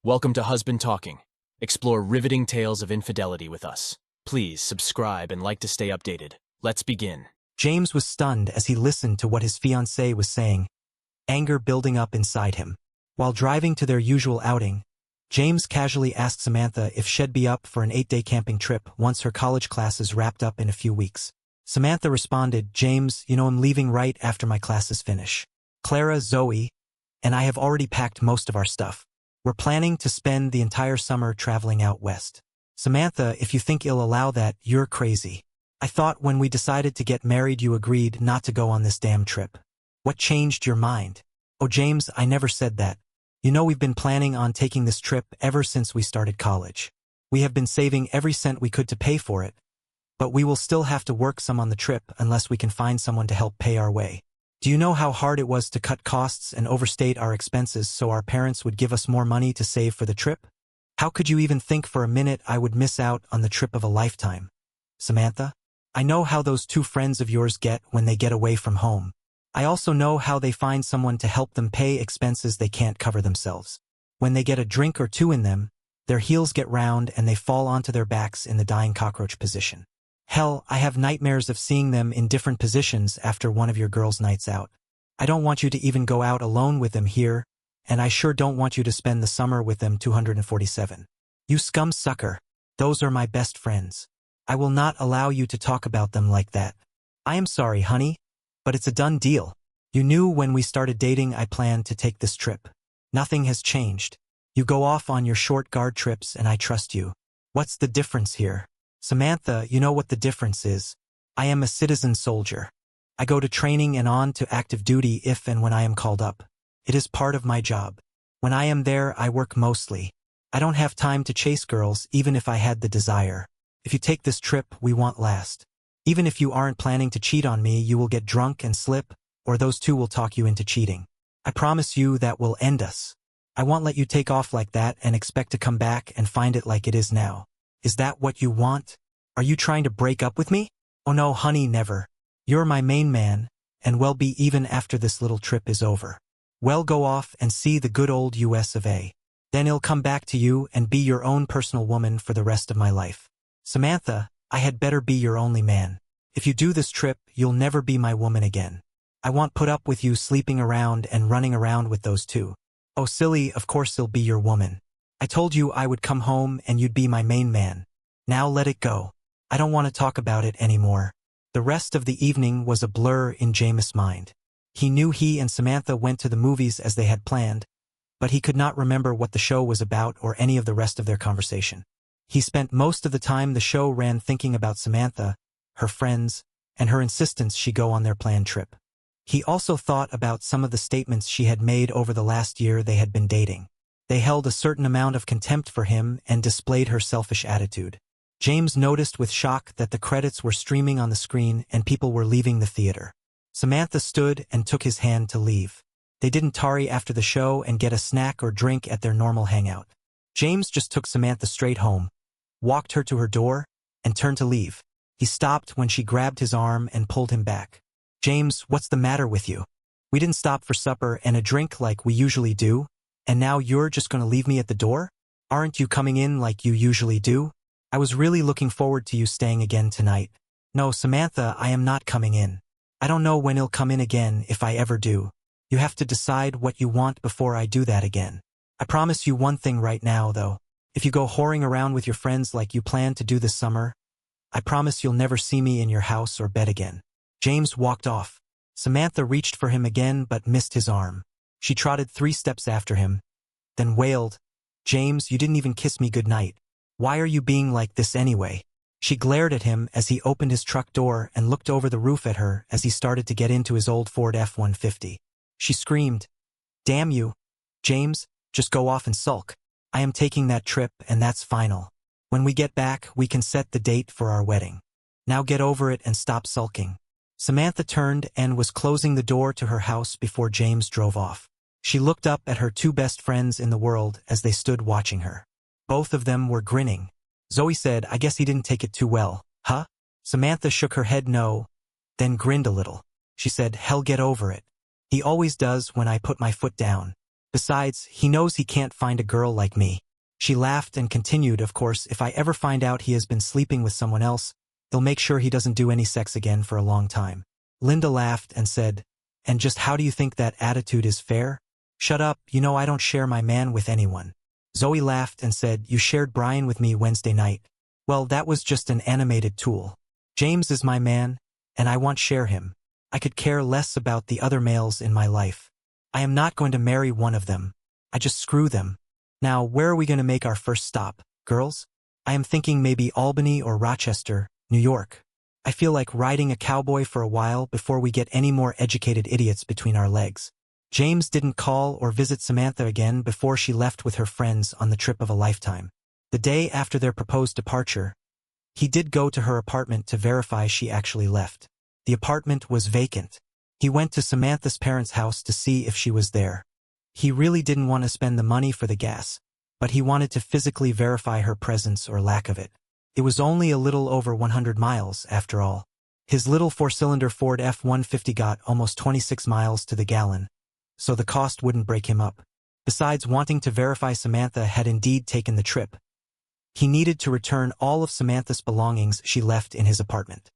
Welcome to Husband Talking. Explore riveting tales of infidelity with us. Please subscribe and like to stay updated. Let's begin. James was stunned as he listened to what his fiancée was saying, anger building up inside him. While driving to their usual outing, James casually asked Samantha if she'd be up for an 8-day camping trip once her college classes wrapped up in a few weeks. Samantha responded, "James, I'm leaving right after my classes finish. Clara, Zoe, and I have already packed most of our stuff. We're planning to spend the entire summer traveling out west." "Samantha, if you think he'll allow that, you're crazy. I thought when we decided to get married you agreed not to go on this damn trip. What changed your mind?" "Oh, James, I never said that. We've been planning on taking this trip ever since we started college. We have been saving every cent we could to pay for it, but we will still have to work some on the trip unless we can find someone to help pay our way. Do you know how hard it was to cut costs and overstate our expenses so our parents would give us more money to save for the trip? How could you even think for a minute I would miss out on the trip of a lifetime? Samantha, I know how those two friends of yours get when they get away from home. I also know how they find someone to help them pay expenses they can't cover themselves. When they get a drink or two in them, their heels get round and they fall onto their backs in the dying cockroach position. Hell, I have nightmares of seeing them in different positions after one of your girls' nights out. I don't want you to even go out alone with them here, and I sure don't want you to spend the summer with them 247. You scum sucker. Those are my best friends. I will not allow you to talk about them like that. I am sorry, honey, but it's a done deal. You knew when we started dating I planned to take this trip. Nothing has changed. You go off on your short guard trips and I trust you. What's the difference here? Samantha, you know what the difference is. I am a citizen soldier. I go to training and on to active duty if and when I am called up. It is part of my job. When I am there, I work mostly. I don't have time to chase girls even if I had the desire. If you take this trip, we won't last. Even if you aren't planning to cheat on me, you will get drunk and slip, or those two will talk you into cheating. I promise you that will end us. I won't let you take off like that and expect to come back and find it like it is now. Is that what you want? Are you trying to break up with me? Oh no, honey, never. You're my main man, and will be even after this little trip is over. Well, go off and see the good old US of A. Then I'll come back to you and be your own personal woman for the rest of my life. Samantha, I had better be your only man. If you do this trip, you'll never be my woman again. I won't put up with you sleeping around and running around with those two. Oh silly, of course I'll be your woman. I told you I would come home and you'd be my main man. Now let it go. I don't want to talk about it anymore." The rest of the evening was a blur in James' mind. He knew he and Samantha went to the movies as they had planned, but he could not remember what the show was about or any of the rest of their conversation. He spent most of the time the show ran thinking about Samantha, her friends, and her insistence she go on their planned trip. He also thought about some of the statements she had made over the last year they had been dating. They held a certain amount of contempt for him and displayed her selfish attitude. James noticed with shock that the credits were streaming on the screen and people were leaving the theater. Samantha stood and took his hand to leave. They didn't tarry after the show and get a snack or drink at their normal hangout. James just took Samantha straight home, walked her to her door, and turned to leave. He stopped when she grabbed his arm and pulled him back. "James, what's the matter with you? We didn't stop for supper and a drink like we usually do, and now you're just going to leave me at the door? Aren't you coming in like you usually do? I was really looking forward to you staying again tonight." "No, Samantha, I am not coming in. I don't know when he'll come in again if I ever do. You have to decide what you want before I do that again. I promise you one thing right now, though. If you go whoring around with your friends like you plan to do this summer, I promise you'll never see me in your house or bed again." James walked off. Samantha reached for him again but missed his arm. She trotted 3 steps after him, then wailed, "James, you didn't even kiss me goodnight. Why are you being like this anyway?" She glared at him as he opened his truck door and looked over the roof at her as he started to get into his old Ford F-150. She screamed, "Damn you, James, just go off and sulk. I am taking that trip and that's final. When we get back, we can set the date for our wedding. Now get over it and stop sulking." Samantha turned and was closing the door to her house before James drove off. She looked up at her 2 best friends in the world as they stood watching her. Both of them were grinning. Zoe said, "I guess he didn't take it too well, huh?" Samantha shook her head no, then grinned a little. She said, "Hell, get over it. He always does when I put my foot down. Besides, he knows he can't find a girl like me. She laughed and continued, of course, if I ever find out he has been sleeping with someone else, he'll make sure he doesn't do any sex again for a long time. Linda laughed and said, and just how do you think that attitude is fair? Shut up, you know I don't share my man with anyone. Zoe laughed and said, you shared Brian with me Wednesday night. Well, that was just an animated tool. James is my man, and I want share him. I could care less about the other males in my life. I am not going to marry one of them. I just screw them. Now, where are we going to make our first stop, girls? I am thinking maybe Albany or Rochester, New York. I feel like riding a cowboy for a while before we get any more educated idiots between our legs. James didn't call or visit Samantha again before she left with her friends on the trip of a lifetime. The day after their proposed departure, he did go to her apartment to verify she actually left. The apartment was vacant. He went to Samantha's parents' house to see if she was there. He really didn't want to spend the money for the gas, but he wanted to physically verify her presence or lack of it. It was only a little over 100 miles, after all. His little four-cylinder Ford F-150 got almost 26 miles to the gallon, so the cost wouldn't break him up. Besides wanting to verify Samantha had indeed taken the trip, he needed to return all of Samantha's belongings she left in his apartment.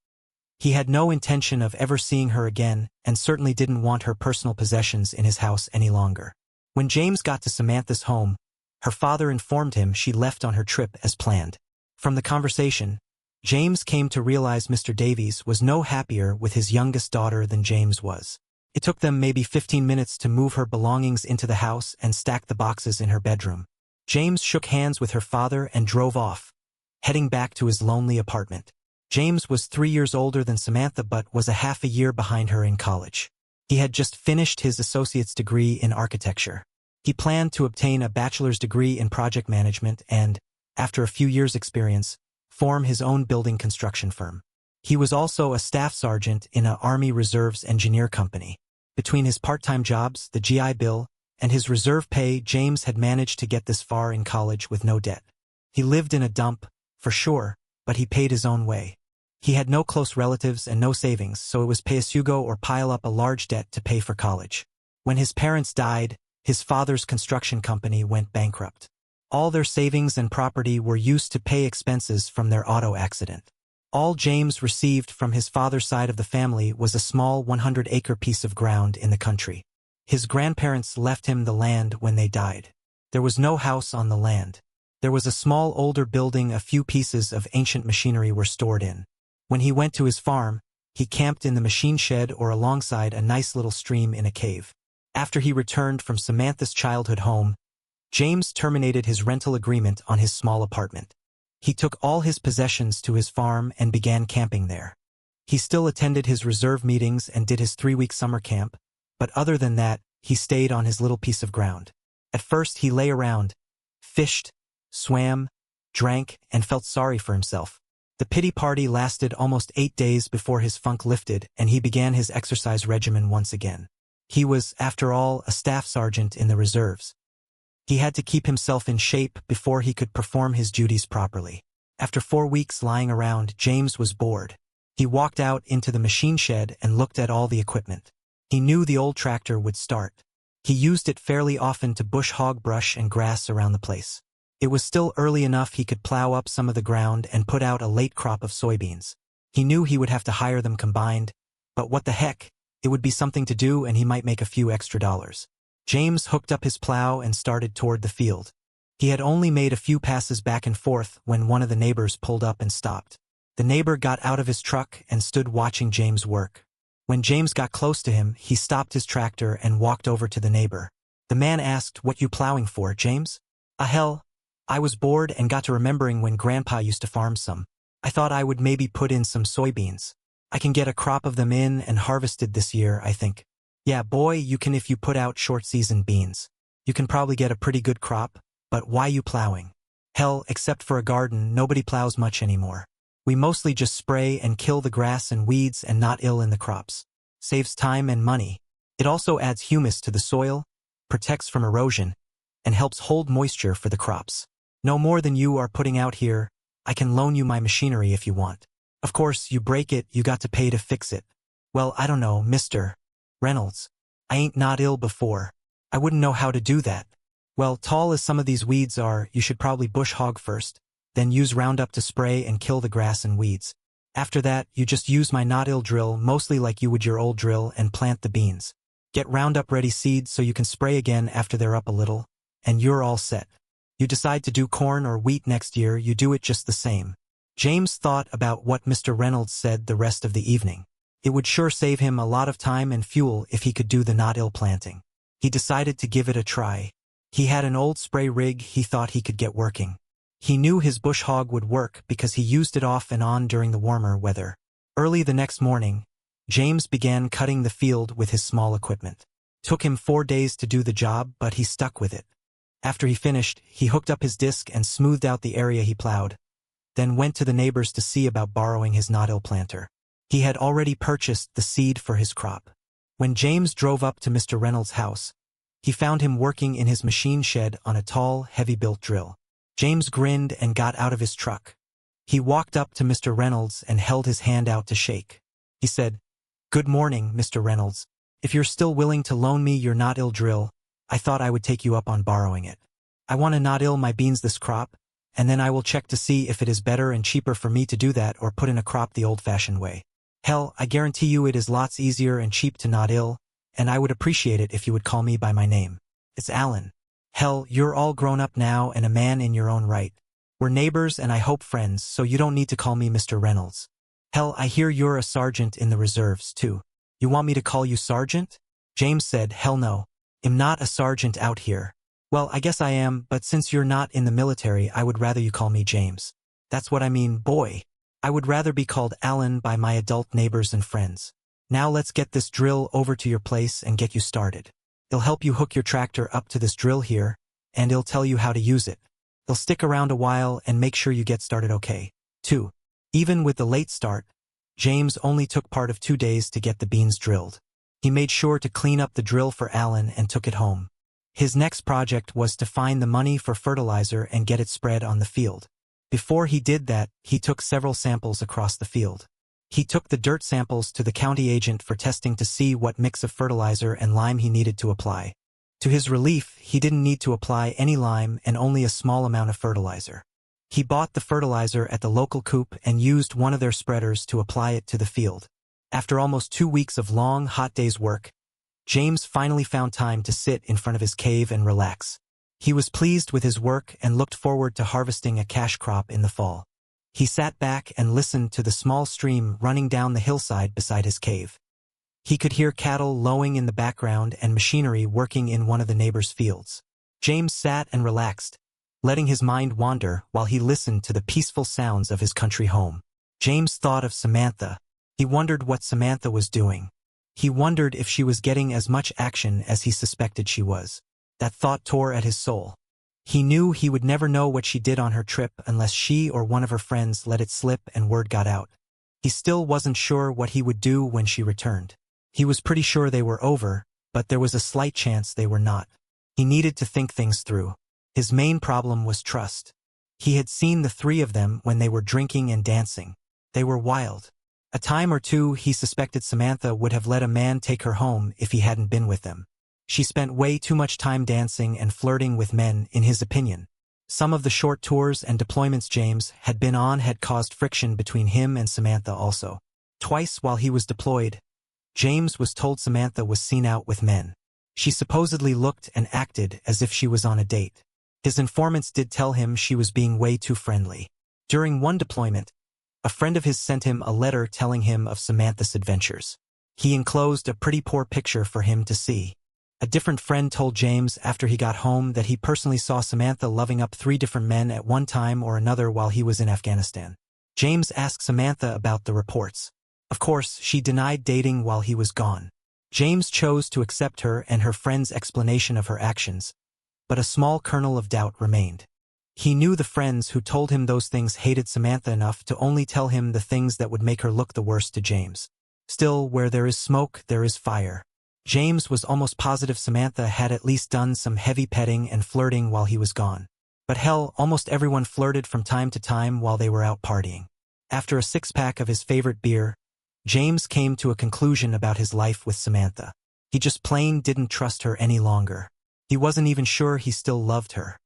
He had no intention of ever seeing her again and certainly didn't want her personal possessions in his house any longer. When James got to Samantha's home, her father informed him she left on her trip as planned. From the conversation, James came to realize Mr. Davies was no happier with his youngest daughter than James was. It took them maybe 15 minutes to move her belongings into the house and stack the boxes in her bedroom. James shook hands with her father and drove off, heading back to his lonely apartment. James was 3 years older than Samantha but was a half a year behind her in college. He had just finished his associate's degree in architecture. He planned to obtain a bachelor's degree in project management and, after a few years' experience, form his own building construction firm. He was also a staff sergeant in an Army Reserves engineer company. Between his part-time jobs, the GI Bill, and his reserve pay, James had managed to get this far in college with no debt. He lived in a dump, for sure, but he paid his own way. He had no close relatives and no savings, so it was pay-as-you-go or pile up a large debt to pay for college. When his parents died, his father's construction company went bankrupt. All their savings and property were used to pay expenses from their auto accident. All James received from his father's side of the family was a small 100-acre piece of ground in the country. His grandparents left him the land when they died. There was no house on the land. There was a small older building a few pieces of ancient machinery were stored in. When he went to his farm, he camped in the machine shed or alongside a nice little stream in a cave. After he returned from Samantha's childhood home, James terminated his rental agreement on his small apartment. He took all his possessions to his farm and began camping there. He still attended his reserve meetings and did his 3-week summer camp, but other than that, he stayed on his little piece of ground. At first he lay around, fished, swam, drank, and felt sorry for himself. The pity party lasted almost 8 days before his funk lifted and he began his exercise regimen once again. He was, after all, a staff sergeant in the reserves. He had to keep himself in shape before he could perform his duties properly. After 4 weeks lying around, James was bored. He walked out into the machine shed and looked at all the equipment. He knew the old tractor would start. He used it fairly often to bush hog brush and grass around the place. It was still early enough he could plow up some of the ground and put out a late crop of soybeans. He knew he would have to hire them combined, but what the heck, it would be something to do and he might make a few extra dollars. James hooked up his plow and started toward the field. He had only made a few passes back and forth when one of the neighbors pulled up and stopped. The neighbor got out of his truck and stood watching James work. When James got close to him, he stopped his tractor and walked over to the neighbor. The man asked, "What you plowing for, James?" Hell, I was bored and got to remembering when Grandpa used to farm some. I thought I would maybe put in some soybeans. I can get a crop of them in and harvested this year, I think. Yeah, boy, you can if you put out short-season beans. You can probably get a pretty good crop, but why you plowing? Hell, except for a garden, nobody plows much anymore. We mostly just spray and kill the grass and weeds and not ill in the crops. Saves time and money. It also adds humus to the soil, protects from erosion, and helps hold moisture for the crops. No more than you are putting out here. I can loan you my machinery if you want. Of course, you break it, you got to pay to fix it. Well, I don't know, Mr. Reynolds. I ain't not ill before. I wouldn't know how to do that. Well, tall as some of these weeds are, you should probably bush hog first, then use Roundup to spray and kill the grass and weeds. After that, you just use my not-ill drill, mostly like you would your old drill, and plant the beans. Get Roundup ready seeds so you can spray again after they're up a little, and you're all set. You decide to do corn or wheat next year, you do it just the same. James thought about what Mr. Reynolds said the rest of the evening. It would sure save him a lot of time and fuel if he could do the not-ill planting. He decided to give it a try. He had an old spray rig he thought he could get working. He knew his bush hog would work because he used it off and on during the warmer weather. Early the next morning, James began cutting the field with his small equipment. Took him 4 days to do the job, but he stuck with it. After he finished, he hooked up his disc and smoothed out the area he plowed, then went to the neighbors to see about borrowing his not-ill planter. He had already purchased the seed for his crop. When James drove up to Mr. Reynolds' house, he found him working in his machine shed on a tall, heavy-built drill. James grinned and got out of his truck. He walked up to Mr. Reynolds and held his hand out to shake. He said, "Good morning, Mr. Reynolds. If you're still willing to loan me your not-ill drill, I thought I would take you up on borrowing it. I want to not-ill my beans this crop, and then I will check to see if it is better and cheaper for me to do that or put in a crop the old-fashioned way. Hell, I guarantee you it is lots easier and cheap to not-ill, and I would appreciate it if you would call me by my name. It's Alan. Hell, you're all grown up now and a man in your own right. We're neighbors and I hope friends, so you don't need to call me Mr. Reynolds. Hell, I hear you're a sergeant in the reserves, too. You want me to call you sergeant?" James said, "Hell no. I'm not a sergeant out here." "Well, I guess I am, but since you're not in the military, I would rather you call me James." "That's what I mean, boy. I would rather be called Alan by my adult neighbors and friends. Now let's get this drill over to your place and get you started. It'll help you hook your tractor up to this drill here, and it'll tell you how to use it. It'll stick around a while and make sure you get started okay, too." Even with the late start, James only took part of 2 days to get the beans drilled. He made sure to clean up the drill for Alan and took it home. His next project was to find the money for fertilizer and get it spread on the field. Before he did that, he took several samples across the field. He took the dirt samples to the county agent for testing to see what mix of fertilizer and lime he needed to apply. To his relief, he didn't need to apply any lime and only a small amount of fertilizer. He bought the fertilizer at the local coop and used one of their spreaders to apply it to the field. After almost 2 weeks of long, hot days' work, James finally found time to sit in front of his cave and relax. He was pleased with his work and looked forward to harvesting a cash crop in the fall. He sat back and listened to the small stream running down the hillside beside his cave. He could hear cattle lowing in the background and machinery working in one of the neighbors' fields. James sat and relaxed, letting his mind wander while he listened to the peaceful sounds of his country home. James thought of Samantha. He wondered what Samantha was doing. He wondered if she was getting as much action as he suspected she was. That thought tore at his soul. He knew he would never know what she did on her trip unless she or one of her friends let it slip and word got out. He still wasn't sure what he would do when she returned. He was pretty sure they were over, but there was a slight chance they were not. He needed to think things through. His main problem was trust. He had seen the three of them when they were drinking and dancing. They were wild. A time or two he suspected Samantha would have let a man take her home if he hadn't been with them. She spent way too much time dancing and flirting with men, in his opinion. Some of the short tours and deployments James had been on had caused friction between him and Samantha also. Twice while he was deployed, James was told Samantha was seen out with men. She supposedly looked and acted as if she was on a date. His informants did tell him she was being way too friendly. During one deployment, a friend of his sent him a letter telling him of Samantha's adventures. He enclosed a pretty poor picture for him to see. A different friend told James after he got home that he personally saw Samantha loving up 3 different men at one time or another while he was in Afghanistan. James asked Samantha about the reports. Of course, she denied dating while he was gone. James chose to accept her and her friend's explanation of her actions, but a small kernel of doubt remained. He knew the friends who told him those things hated Samantha enough to only tell him the things that would make her look the worst to James. Still, where there is smoke, there is fire. James was almost positive Samantha had at least done some heavy petting and flirting while he was gone. But hell, almost everyone flirted from time to time while they were out partying. After a 6-pack of his favorite beer, James came to a conclusion about his life with Samantha. He just plain didn't trust her any longer. He wasn't even sure he still loved her.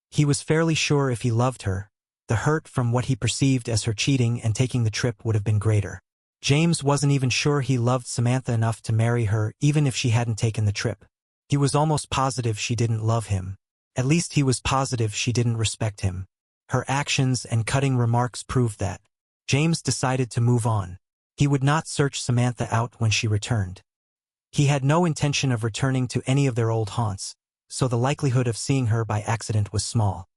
He was fairly sure if he loved her, the hurt from what he perceived as her cheating and taking the trip would have been greater. James wasn't even sure he loved Samantha enough to marry her even if she hadn't taken the trip. He was almost positive she didn't love him. At least he was positive she didn't respect him. Her actions and cutting remarks proved that. James decided to move on. He would not search Samantha out when she returned. He had no intention of returning to any of their old haunts, so the likelihood of seeing her by accident was small.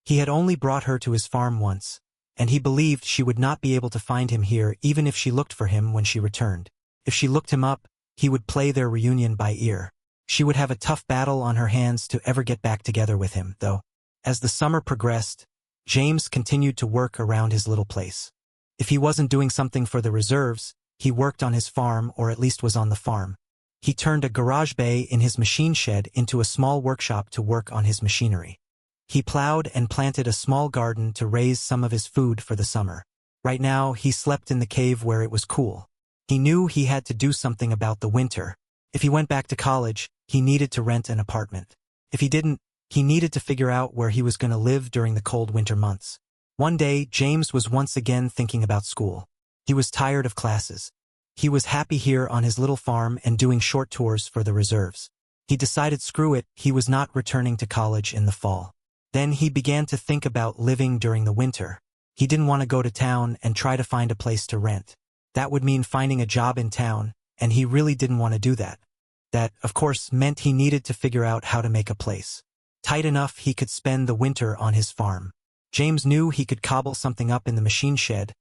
He had only brought her to his farm once, and he believed she would not be able to find him here even if she looked for him when she returned. If she looked him up, he would play their reunion by ear. She would have a tough battle on her hands to ever get back together with him, though. As the summer progressed, James continued to work around his little place. If he wasn't doing something for the reserves, he worked on his farm or at least was on the farm. He turned a garage bay in his machine shed into a small workshop to work on his machinery. He plowed and planted a small garden to raise some of his food for the summer. Right now, he slept in the cave where it was cool. He knew he had to do something about the winter. If he went back to college, he needed to rent an apartment. If he didn't, he needed to figure out where he was going to live during the cold winter months. One day, James was once again thinking about school. He was tired of classes. He was happy here on his little farm and doing short tours for the reserves. He decided screw it, he was not returning to college in the fall. Then he began to think about living during the winter. He didn't want to go to town and try to find a place to rent. That would mean finding a job in town, and he really didn't want to do that. That, of course, meant he needed to figure out how to make a place tight enough he could spend the winter on his farm. James knew he could cobble something up in the machine shed,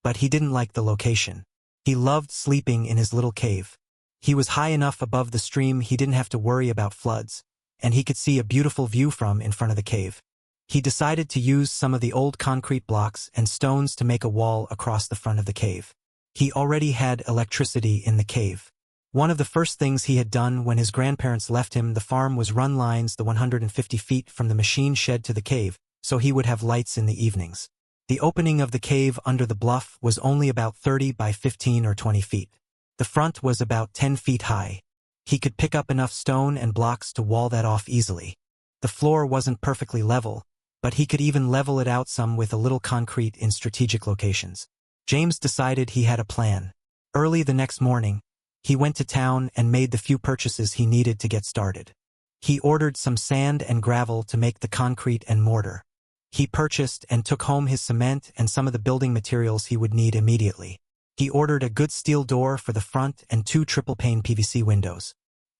but he didn't like the location. He loved sleeping in his little cave. He was high enough above the stream he didn't have to worry about floods, and he could see a beautiful view from in front of the cave. He decided to use some of the old concrete blocks and stones to make a wall across the front of the cave. He already had electricity in the cave. One of the first things he had done when his grandparents left him the farm was run lines the 150 feet from the machine shed to the cave, so he would have lights in the evenings. The opening of the cave under the bluff was only about 30 by 15 or 20 feet. The front was about 10 feet high. He could pick up enough stone and blocks to wall that off easily. The floor wasn't perfectly level, but he could even level it out some with a little concrete in strategic locations. James decided he had a plan. Early the next morning, he went to town and made the few purchases he needed to get started. He ordered some sand and gravel to make the concrete and mortar. He purchased and took home his cement and some of the building materials he would need immediately. He ordered a good steel door for the front and 2 triple-pane PVC windows.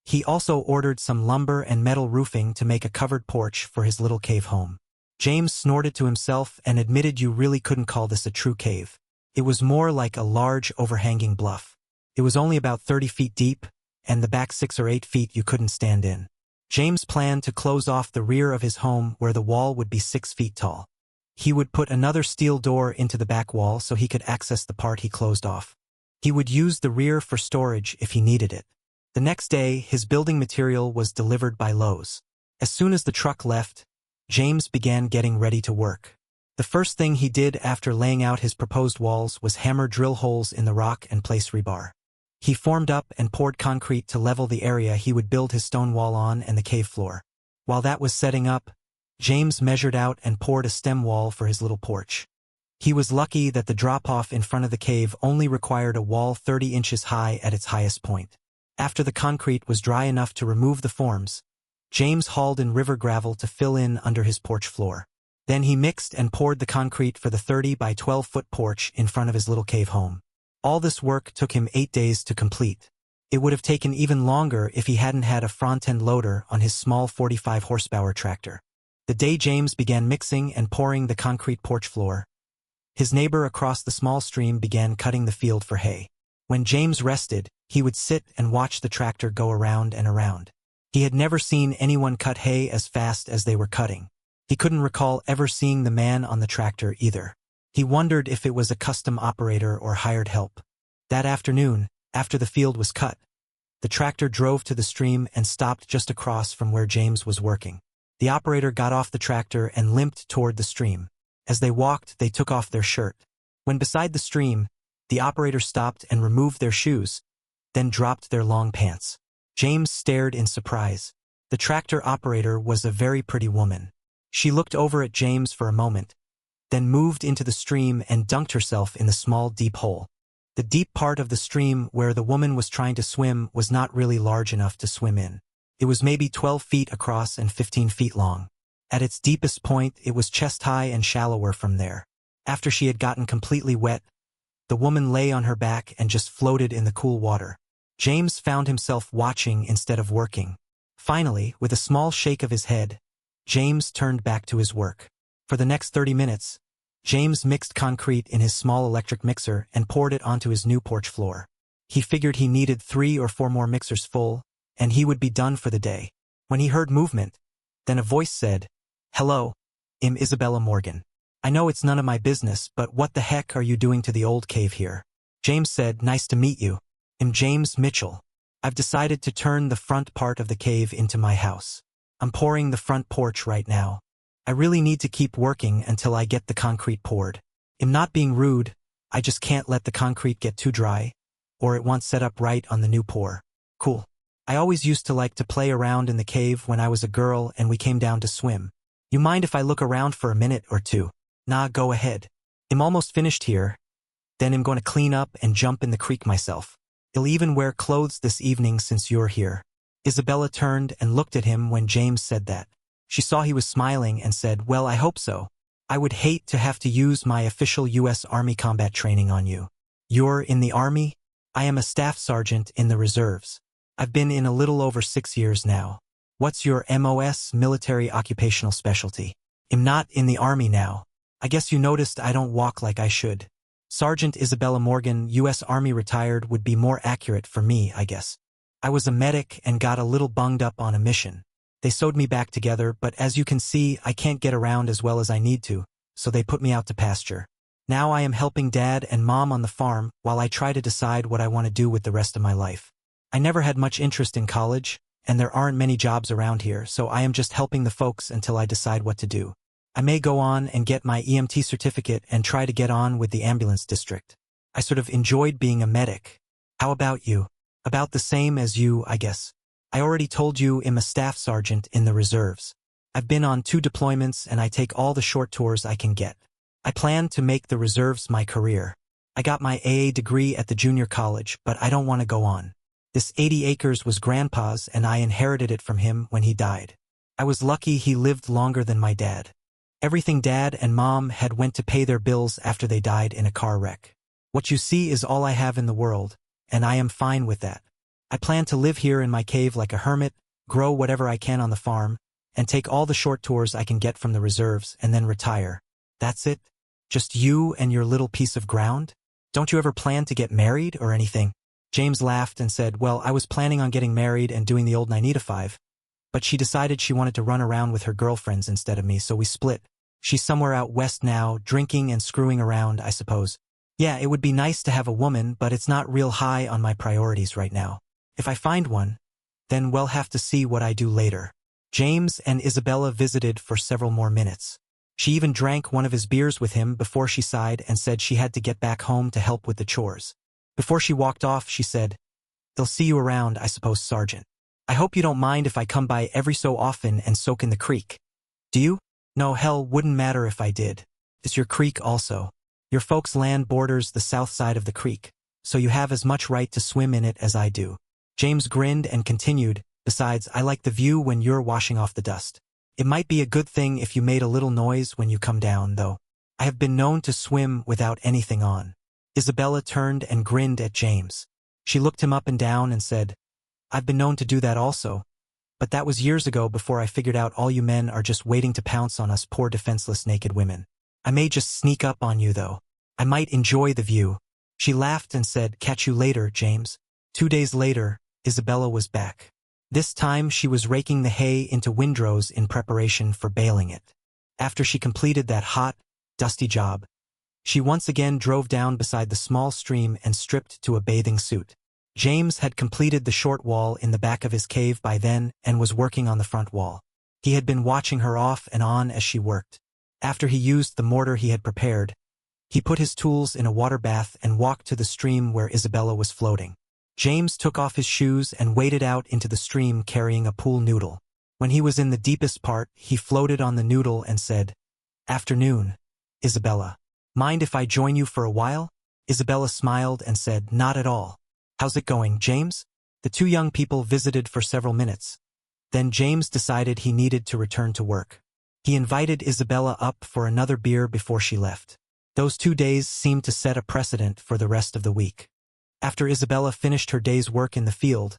He also ordered some lumber and metal roofing to make a covered porch for his little cave home. James snorted to himself and admitted you really couldn't call this a true cave. It was more like a large overhanging bluff. It was only about 30 feet deep, and the back 6 or 8 feet you couldn't stand in. James planned to close off the rear of his home where the wall would be 6 feet tall. He would put another steel door into the back wall so he could access the part he closed off. He would use the rear for storage if he needed it. The next day, his building material was delivered by Lowe's. As soon as the truck left, James began getting ready to work. The first thing he did after laying out his proposed walls was hammer drill holes in the rock and place rebar. He formed up and poured concrete to level the area he would build his stone wall on and the cave floor. While that was setting up, James measured out and poured a stem wall for his little porch. He was lucky that the drop-off in front of the cave only required a wall 30 inches high at its highest point. After the concrete was dry enough to remove the forms, James hauled in river gravel to fill in under his porch floor. Then he mixed and poured the concrete for the 30 by 12-foot porch in front of his little cave home. All this work took him 8 days to complete. It would have taken even longer if he hadn't had a front-end loader on his small 45 horsepower tractor. The day James began mixing and pouring the concrete porch floor, his neighbor across the small stream began cutting the field for hay. When James rested, he would sit and watch the tractor go around and around. He had never seen anyone cut hay as fast as they were cutting. He couldn't recall ever seeing the man on the tractor either. He wondered if it was a custom operator or hired help. That afternoon, after the field was cut, the tractor drove to the stream and stopped just across from where James was working. The operator got off the tractor and limped toward the stream. As they walked, they took off their shirt. When beside the stream, the operator stopped and removed their shoes, then dropped their long pants. James stared in surprise. The tractor operator was a very pretty woman. She looked over at James for a moment, then moved into the stream and dunked herself in the small deep hole. The deep part of the stream where the woman was trying to swim was not really large enough to swim in. It was maybe 12 feet across and 15 feet long. At its deepest point, it was chest-high and shallower from there. After she had gotten completely wet, the woman lay on her back and just floated in the cool water. James found himself watching instead of working. Finally, with a small shake of his head, James turned back to his work. For the next 30 minutes, James mixed concrete in his small electric mixer and poured it onto his new porch floor. He figured he needed 3 or 4 more mixers full, and he would be done for the day. When he heard movement, then a voice said, "Hello, I'm Isabella Morgan. I know it's none of my business, but what the heck are you doing to the old cave here?" James said, "Nice to meet you. I'm James Mitchell. I've decided to turn the front part of the cave into my house. I'm pouring the front porch right now. I really need to keep working until I get the concrete poured. I'm not being rude, I just can't let the concrete get too dry, or it won't set up right on the new pour." "Cool. I always used to like to play around in the cave when I was a girl and we came down to swim. You mind if I look around for a minute or two?" "Nah, go ahead. I'm almost finished here. Then I'm going to clean up and jump in the creek myself. I'll even wear clothes this evening since you're here." Isabella turned and looked at him when James said that. She saw he was smiling and said, "Well, I hope so. I would hate to have to use my official U.S. Army combat training on you." "You're in the Army?" "I am a staff sergeant in the reserves. I've been in a little over 6 years now." "What's your MOS, military occupational specialty?" "I'm not in the Army now. I guess you noticed I don't walk like I should." "Sergeant Isabella Morgan, U.S. Army retired would be more accurate for me, I guess. I was a medic and got a little bunged up on a mission. They sewed me back together, but as you can see, I can't get around as well as I need to, so they put me out to pasture. Now I am helping Dad and Mom on the farm while I try to decide what I want to do with the rest of my life. I never had much interest in college, and there aren't many jobs around here, so I am just helping the folks until I decide what to do. I may go on and get my EMT certificate and try to get on with the ambulance district. I sort of enjoyed being a medic. How about you?" "About the same as you, I guess. I already told you I'm a staff sergeant in the reserves. I've been on 2 deployments and I take all the short tours I can get. I plan to make the reserves my career. I got my AA degree at the junior college, but I don't want to go on. This 80 acres was Grandpa's and I inherited it from him when he died. I was lucky he lived longer than my dad. Everything Dad and Mom had went to pay their bills after they died in a car wreck. What you see is all I have in the world, and I am fine with that. I plan to live here in my cave like a hermit, grow whatever I can on the farm, and take all the short tours I can get from the reserves and then retire. That's it? Just you and your little piece of ground? Don't you ever plan to get married or anything?" James laughed and said, "Well, I was planning on getting married and doing the old 9 to 5, but she decided she wanted to run around with her girlfriends instead of me, so we split. She's somewhere out west now, drinking and screwing around, I suppose. Yeah, it would be nice to have a woman, but it's not real high on my priorities right now. If I find one, then we'll have to see what I do later." James and Isabella visited for several more minutes. She even drank one of his beers with him before she sighed and said she had to get back home to help with the chores. Before she walked off, she said, "They'll see you around, I suppose, Sergeant. I hope you don't mind if I come by every so often and soak in the creek. Do you?" "No, hell, wouldn't matter if I did. It's your creek also. Your folks' land borders the south side of the creek, so you have as much right to swim in it as I do." James grinned and continued, "Besides, I like the view when you're washing off the dust. It might be a good thing if you made a little noise when you come down, though. I have been known to swim without anything on." Isabella turned and grinned at James. She looked him up and down and said, "I've been known to do that also. But that was years ago before I figured out all you men are just waiting to pounce on us poor defenseless naked women. I may just sneak up on you, though. I might enjoy the view." She laughed and said, "Catch you later, James." 2 days later, Isabella was back. This time she was raking the hay into windrows in preparation for baling it. After she completed that hot, dusty job, she once again drove down beside the small stream and stripped to a bathing suit. James had completed the short wall in the back of his cave by then and was working on the front wall. He had been watching her off and on as she worked. After he used the mortar he had prepared, he put his tools in a water bath and walked to the stream where Isabella was floating. James took off his shoes and waded out into the stream carrying a pool noodle. When he was in the deepest part, he floated on the noodle and said, "Afternoon, Isabella. Mind if I join you for a while?" Isabella smiled and said, "Not at all. How's it going, James?" The two young people visited for several minutes. Then James decided he needed to return to work. He invited Isabella up for another beer before she left. Those 2 days seemed to set a precedent for the rest of the week. After Isabella finished her day's work in the field,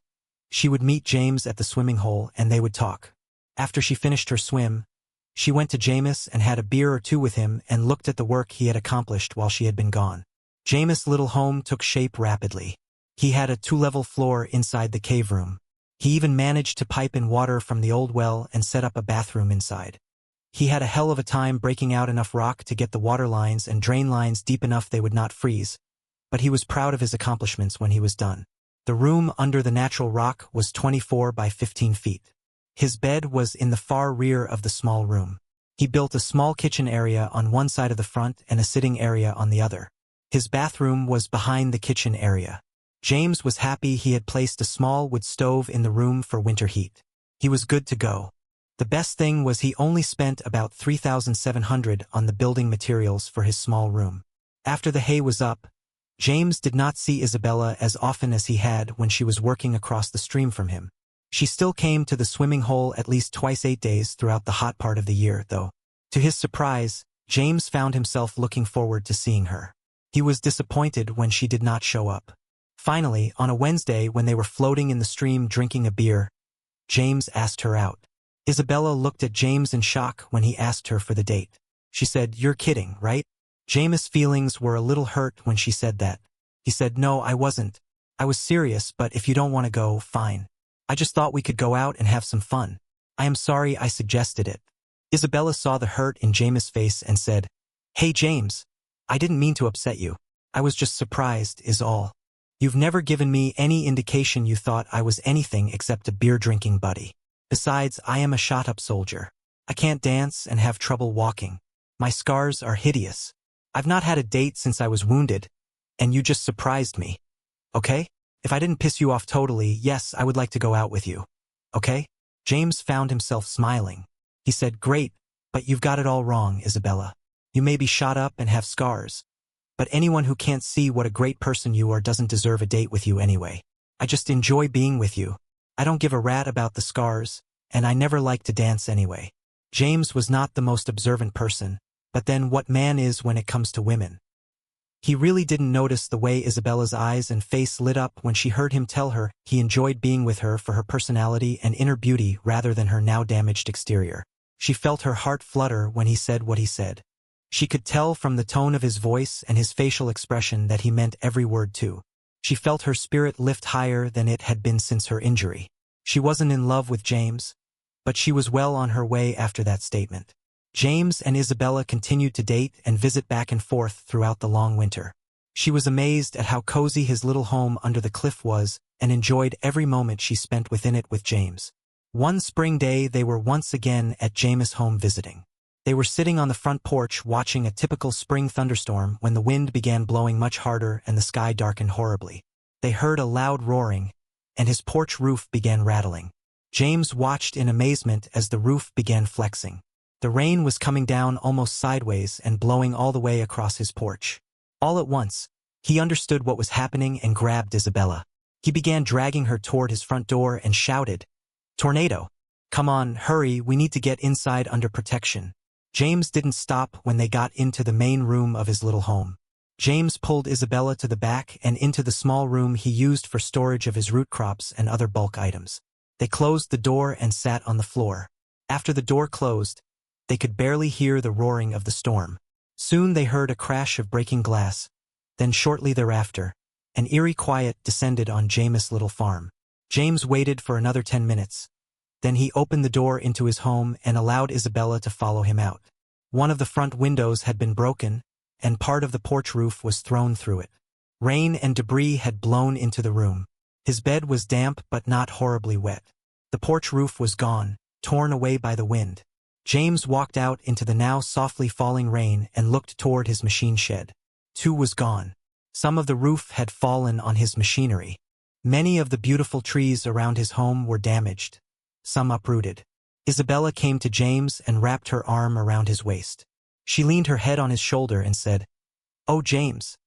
she would meet James at the swimming hole and they would talk. After she finished her swim, she went to James and had a beer or two with him and looked at the work he had accomplished while she had been gone. James' little home took shape rapidly. He had a 2-level floor inside the cave room. He even managed to pipe in water from the old well and set up a bathroom inside. He had a hell of a time breaking out enough rock to get the water lines and drain lines deep enough they would not freeze, but he was proud of his accomplishments when he was done. The room under the natural rock was 24 by 15 feet. His bed was in the far rear of the small room. He built a small kitchen area on one side of the front and a sitting area on the other. His bathroom was behind the kitchen area. James was happy he had placed a small wood stove in the room for winter heat. He was good to go. The best thing was he only spent about $3,700 on the building materials for his small room. After the hay was up, James did not see Isabella as often as he had when she was working across the stream from him. She still came to the swimming hole at least twice 8 days throughout the hot part of the year, though. To his surprise, James found himself looking forward to seeing her. He was disappointed when she did not show up. Finally, on a Wednesday when they were floating in the stream drinking a beer, James asked her out. Isabella looked at James in shock when he asked her for the date. She said, "You're kidding, right?" James' feelings were a little hurt when she said that. He said, "No, I wasn't. I was serious, but if you don't want to go, fine. I just thought we could go out and have some fun. I am sorry I suggested it." Isabella saw the hurt in James' face and said, "Hey James, I didn't mean to upset you. I was just surprised, is all. You've never given me any indication you thought I was anything except a beer-drinking buddy. Besides, I am a shot-up soldier. I can't dance and have trouble walking. My scars are hideous. I've not had a date since I was wounded, and you just surprised me. Okay? If I didn't piss you off totally, yes, I would like to go out with you. Okay?" James found himself smiling. He said, "Great, but you've got it all wrong, Isabella. You may be shot up and have scars, but anyone who can't see what a great person you are doesn't deserve a date with you anyway. I just enjoy being with you. I don't give a rat about the scars, and I never like to dance anyway." James was not the most observant person, but then what man is when it comes to women? He really didn't notice the way Isabella's eyes and face lit up when she heard him tell her he enjoyed being with her for her personality and inner beauty rather than her now damaged exterior. She felt her heart flutter when he said what he said. She could tell from the tone of his voice and his facial expression that he meant every word too. She felt her spirit lift higher than it had been since her injury. She wasn't in love with James, but she was well on her way after that statement. James and Isabella continued to date and visit back and forth throughout the long winter. She was amazed at how cozy his little home under the cliff was and enjoyed every moment she spent within it with James. One spring day they were once again at James' home visiting. They were sitting on the front porch watching a typical spring thunderstorm when the wind began blowing much harder and the sky darkened horribly. They heard a loud roaring, and his porch roof began rattling. James watched in amazement as the roof began flexing. The rain was coming down almost sideways and blowing all the way across his porch. All at once, he understood what was happening and grabbed Isabella. He began dragging her toward his front door and shouted, "Tornado! Come on, hurry, we need to get inside under protection." James didn't stop when they got into the main room of his little home. James pulled Isabella to the back and into the small room he used for storage of his root crops and other bulk items. They closed the door and sat on the floor. After the door closed, they could barely hear the roaring of the storm. Soon they heard a crash of breaking glass. Then shortly thereafter, an eerie quiet descended on James' little farm. James waited for another 10 minutes. Then he opened the door into his home and allowed Isabella to follow him out. One of the front windows had been broken, and part of the porch roof was thrown through it. Rain and debris had blown into the room. His bed was damp but not horribly wet. The porch roof was gone, torn away by the wind. James walked out into the now softly falling rain and looked toward his machine shed. Too was gone. Some of the roof had fallen on his machinery. Many of the beautiful trees around his home were damaged, some uprooted. Isabella came to James and wrapped her arm around his waist. She leaned her head on his shoulder and said, "Oh, James,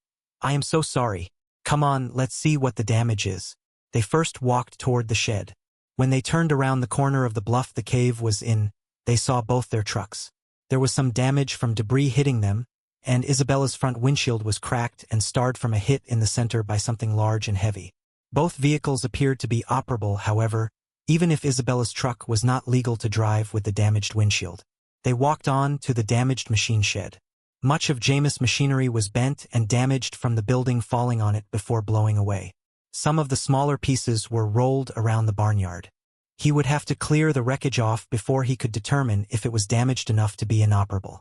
I am so sorry. Come on, let's see what the damage is." They first walked toward the shed. When they turned around the corner of the bluff the cave was in, they saw both their trucks. There was some damage from debris hitting them, and Isabella's front windshield was cracked and starred from a hit in the center by something large and heavy. Both vehicles appeared to be operable, however, even if Isabella's truck was not legal to drive with the damaged windshield. They walked on to the damaged machine shed. Much of James' machinery was bent and damaged from the building falling on it before blowing away. Some of the smaller pieces were rolled around the barnyard. He would have to clear the wreckage off before he could determine if it was damaged enough to be inoperable.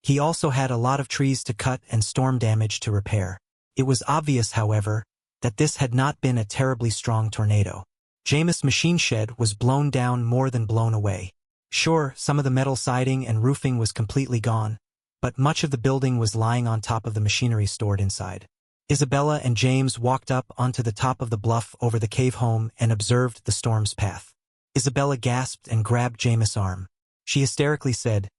He also had a lot of trees to cut and storm damage to repair. It was obvious, however, that this had not been a terribly strong tornado. James' machine shed was blown down more than blown away. Sure, some of the metal siding and roofing was completely gone, but much of the building was lying on top of the machinery stored inside. Isabella and James walked up onto the top of the bluff over the cave home and observed the storm's path. Isabella gasped and grabbed James' arm. She hysterically said,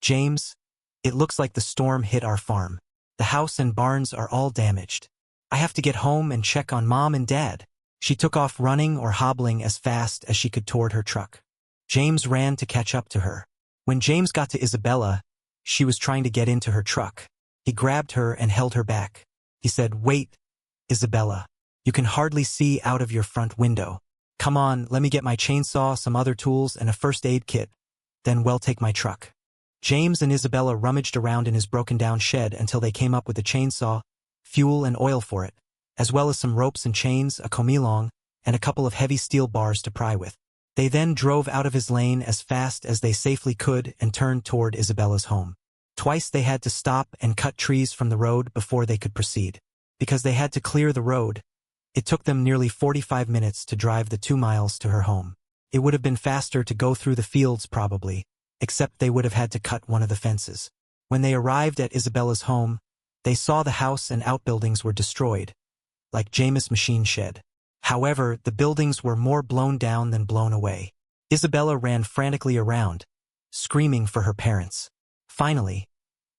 "James, it looks like the storm hit our farm. The house and barns are all damaged. I have to get home and check on Mom and Dad." She took off running or hobbling as fast as she could toward her truck. James ran to catch up to her. When James got to Isabella, she was trying to get into her truck. He grabbed her and held her back. He said, "Wait, Isabella. You can hardly see out of your front window. Come on, let me get my chainsaw, some other tools, and a first aid kit. Then we'll take my truck." James and Isabella rummaged around in his broken-down shed until they came up with a chainsaw, fuel and oil for it, as well as some ropes and chains, a comilong, and a couple of heavy steel bars to pry with. They then drove out of his lane as fast as they safely could and turned toward Isabella's home. Twice they had to stop and cut trees from the road before they could proceed. Because they had to clear the road, it took them nearly 45 minutes to drive the 2 miles to her home. It would have been faster to go through the fields probably, except they would have had to cut one of the fences. When they arrived at Isabella's home, they saw the house and outbuildings were destroyed, like James' machine shed. However, the buildings were more blown down than blown away. Isabella ran frantically around, screaming for her parents. Finally,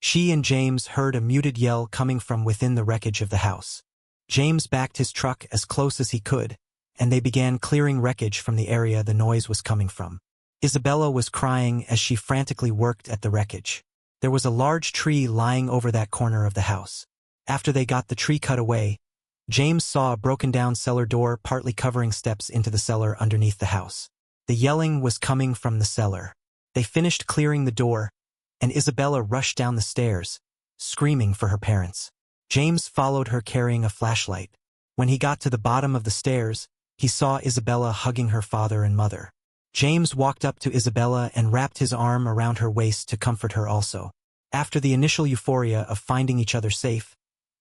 she and James heard a muted yell coming from within the wreckage of the house. James backed his truck as close as he could, and they began clearing wreckage from the area the noise was coming from. Isabella was crying as she frantically worked at the wreckage. There was a large tree lying over that corner of the house. After they got the tree cut away, James saw a broken-down cellar door partly covering steps into the cellar underneath the house. The yelling was coming from the cellar. They finished clearing the door, and Isabella rushed down the stairs, screaming for her parents. James followed her carrying a flashlight. When he got to the bottom of the stairs, he saw Isabella hugging her father and mother. James walked up to Isabella and wrapped his arm around her waist to comfort her also. After the initial euphoria of finding each other safe,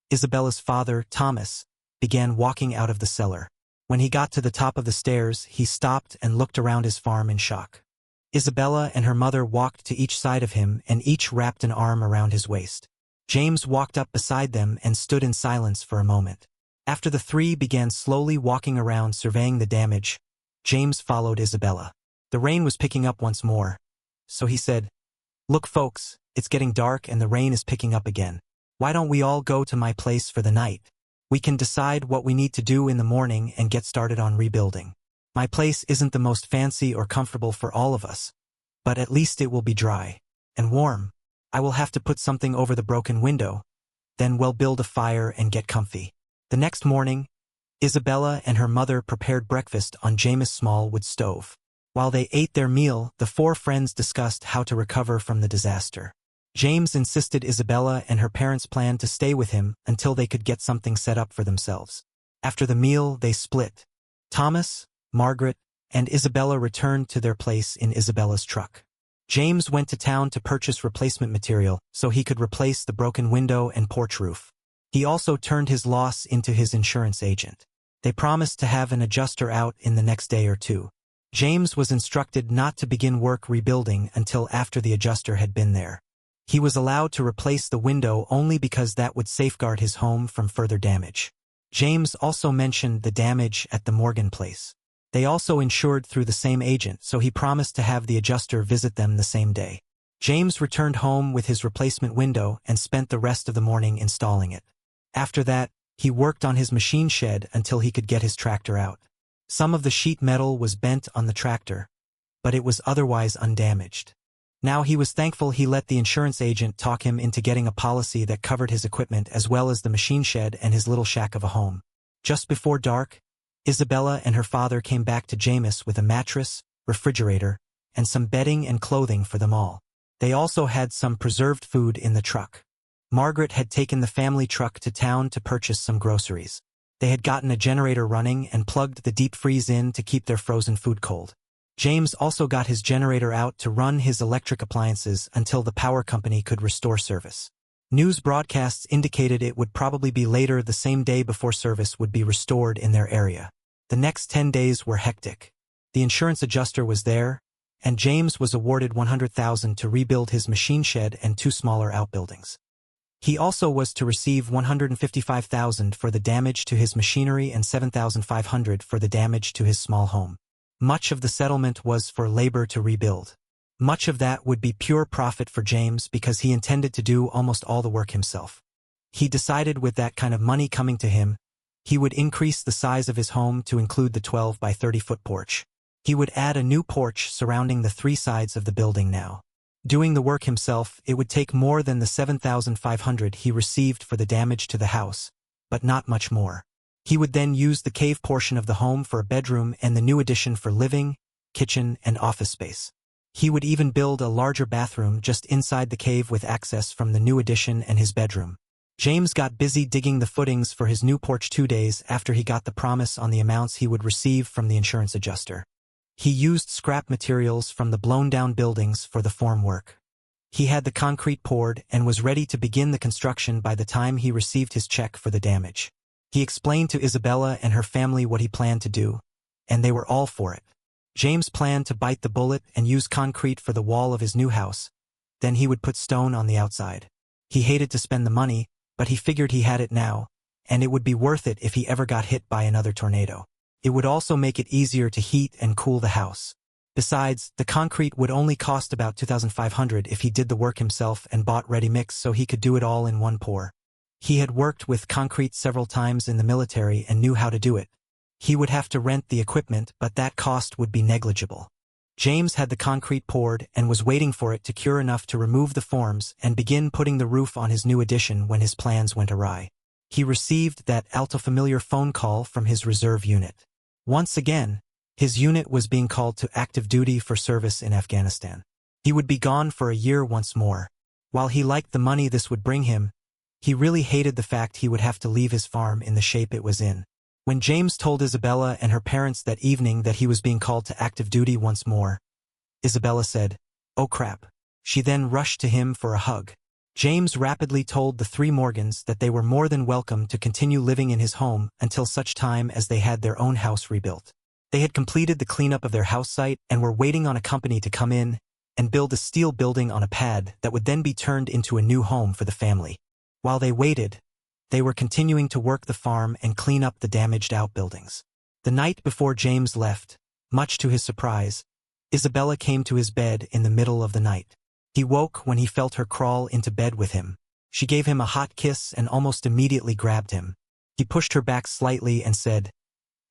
Isabella's father, Thomas, began walking out of the cellar. When he got to the top of the stairs, he stopped and looked around his farm in shock. Isabella and her mother walked to each side of him and each wrapped an arm around his waist. James walked up beside them and stood in silence for a moment. After the three began slowly walking around surveying the damage, James followed Isabella. The rain was picking up once more, so he said, "Look folks, it's getting dark and the rain is picking up again. Why don't we all go to my place for the night? We can decide what we need to do in the morning and get started on rebuilding. My place isn't the most fancy or comfortable for all of us, but at least it will be dry and warm. I will have to put something over the broken window, then we'll build a fire and get comfy." The next morning, Isabella and her mother prepared breakfast on James' small wood stove. While they ate their meal, the four friends discussed how to recover from the disaster. James insisted Isabella and her parents planned to stay with him until they could get something set up for themselves. After the meal, they split. Thomas, Margaret, and Isabella returned to their place in Isabella's truck. James went to town to purchase replacement material so he could replace the broken window and porch roof. He also turned his loss into his insurance agent. They promised to have an adjuster out in the next day or two. James was instructed not to begin work rebuilding until after the adjuster had been there. He was allowed to replace the window only because that would safeguard his home from further damage. James also mentioned the damage at the Morgan place. They also insured through the same agent, so he promised to have the adjuster visit them the same day. James returned home with his replacement window and spent the rest of the morning installing it. After that, he worked on his machine shed until he could get his tractor out. Some of the sheet metal was bent on the tractor, but it was otherwise undamaged. Now he was thankful he let the insurance agent talk him into getting a policy that covered his equipment as well as the machine shed and his little shack of a home. Just before dark, Isabella and her father came back to James with a mattress, refrigerator, and some bedding and clothing for them all. They also had some preserved food in the truck. Margaret had taken the family truck to town to purchase some groceries. They had gotten a generator running and plugged the deep freeze in to keep their frozen food cold. James also got his generator out to run his electric appliances until the power company could restore service. News broadcasts indicated it would probably be later the same day before service would be restored in their area. The next 10 days were hectic. The insurance adjuster was there, and James was awarded $100,000 to rebuild his machine shed and 2 smaller outbuildings. He also was to receive $155,000 for the damage to his machinery and $7,500 for the damage to his small home. Much of the settlement was for labor to rebuild. Much of that would be pure profit for James because he intended to do almost all the work himself. He decided with that kind of money coming to him, he would increase the size of his home to include the 12 by 30-foot porch. He would add a new porch surrounding the 3 sides of the building now. Doing the work himself, it would take more than the $7,500 he received for the damage to the house, but not much more. He would then use the cave portion of the home for a bedroom and the new addition for living, kitchen, and office space. He would even build a larger bathroom just inside the cave with access from the new addition and his bedroom. James got busy digging the footings for his new porch 2 days after he got the promise on the amounts he would receive from the insurance adjuster. He used scrap materials from the blown-down buildings for the formwork. He had the concrete poured and was ready to begin the construction by the time he received his check for the damage. He explained to Isabella and her family what he planned to do, and they were all for it. James planned to bite the bullet and use concrete for the wall of his new house. Then he would put stone on the outside. He hated to spend the money, but he figured he had it now, and it would be worth it if he ever got hit by another tornado. It would also make it easier to heat and cool the house. Besides, the concrete would only cost about $2,500 if he did the work himself and bought ready mix so he could do it all in one pour. He had worked with concrete several times in the military and knew how to do it. He would have to rent the equipment, but that cost would be negligible. James had the concrete poured and was waiting for it to cure enough to remove the forms and begin putting the roof on his new addition when his plans went awry. He received that alto-familiar phone call from his reserve unit. Once again, his unit was being called to active duty for service in Afghanistan. He would be gone for a year once more. While he liked the money this would bring him, he really hated the fact he would have to leave his farm in the shape it was in. When James told Isabella and her parents that evening that he was being called to active duty once more, Isabella said, "Oh crap." She then rushed to him for a hug. James rapidly told the 3 Morgans that they were more than welcome to continue living in his home until such time as they had their own house rebuilt. They had completed the cleanup of their house site and were waiting on a company to come in and build a steel building on a pad that would then be turned into a new home for the family. While they waited, they were continuing to work the farm and clean up the damaged outbuildings. The night before James left, much to his surprise, Isabella came to his bed in the middle of the night. He woke when he felt her crawl into bed with him. She gave him a hot kiss and almost immediately grabbed him. He pushed her back slightly and said,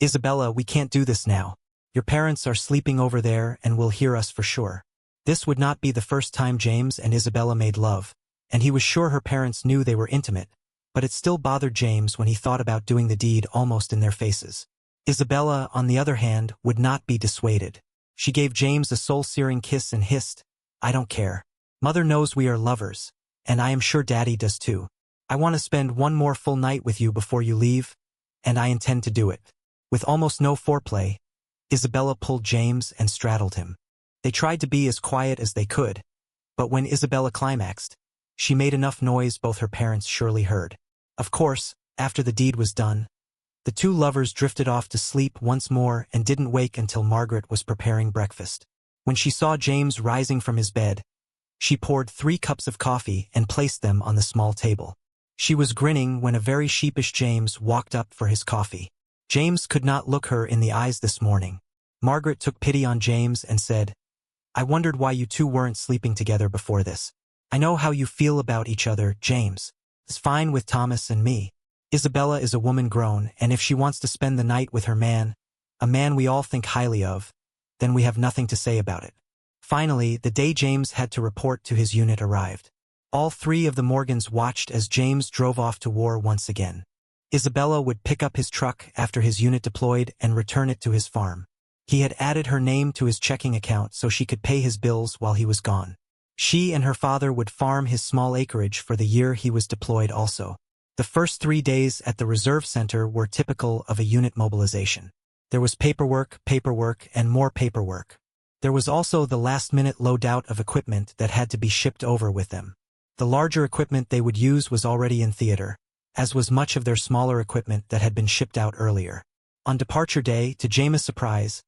"Isabella, we can't do this now. Your parents are sleeping over there and will hear us for sure." This would not be the first time James and Isabella made love, and he was sure her parents knew they were intimate, but it still bothered James when he thought about doing the deed almost in their faces. Isabella, on the other hand, would not be dissuaded. She gave James a soul-searing kiss and hissed, "I don't care. Mother knows we are lovers, and I am sure Daddy does too. I want to spend one more full night with you before you leave, and I intend to do it." With almost no foreplay, Isabella pulled James and straddled him. They tried to be as quiet as they could, but when Isabella climaxed, she made enough noise both her parents surely heard. Of course, after the deed was done, the 2 lovers drifted off to sleep once more and didn't wake until Margaret was preparing breakfast. When she saw James rising from his bed, she poured 3 cups of coffee and placed them on the small table. She was grinning when a very sheepish James walked up for his coffee. James could not look her in the eyes this morning, Margaret took pity on James and said, "I wondered why you two weren't sleeping together before this. I know how you feel about each other, James. It's fine with Thomas and me. Isabella is a woman grown, and if she wants to spend the night with her man, a man we all think highly of, then we have nothing to say about it." Finally, the day James had to report to his unit arrived. All three of the Morgans watched as James drove off to war once again. Isabella would pick up his truck after his unit deployed and return it to his farm. He had added her name to his checking account so she could pay his bills while he was gone. She and her father would farm his small acreage for the year he was deployed also. The first 3 days at the reserve center were typical of a unit mobilization. There was paperwork, and more paperwork. There was also the last-minute loadout of equipment that had to be shipped over with them. The larger equipment they would use was already in theater, as was much of their smaller equipment that had been shipped out earlier. On departure day, to James' surprise,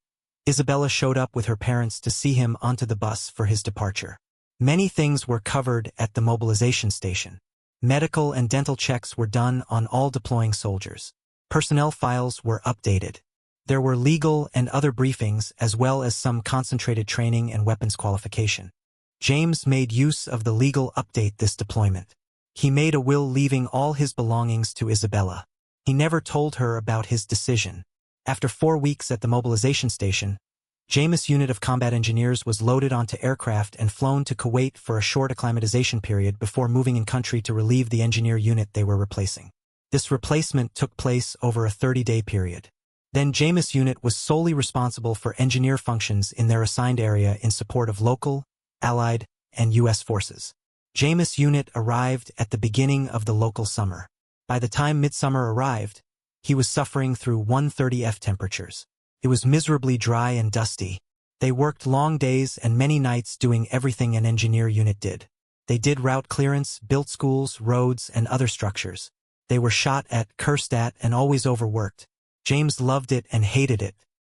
Isabella showed up with her parents to see him onto the bus for his departure. Many things were covered at the mobilization station. Medical and dental checks were done on all deploying soldiers. Personnel files were updated. There were legal and other briefings as well as some concentrated training and weapons qualification. James made use of the legal update this deployment. He made a will leaving all his belongings to Isabella. He never told her about his decision. After 4 weeks at the mobilization station, James' unit of combat engineers was loaded onto aircraft and flown to Kuwait for a short acclimatization period before moving in country to relieve the engineer unit they were replacing. This replacement took place over a 30-day period. Then James' unit was solely responsible for engineer functions in their assigned area in support of local, Allied, and U.S. forces. James' unit arrived at the beginning of the local summer. By the time midsummer arrived, he was suffering through 130°F temperatures. It was miserably dry and dusty. They worked long days and many nights doing everything an engineer unit did. They did route clearance, built schools, roads, and other structures. They were shot at, cursed at, and always overworked. James loved it and hated it.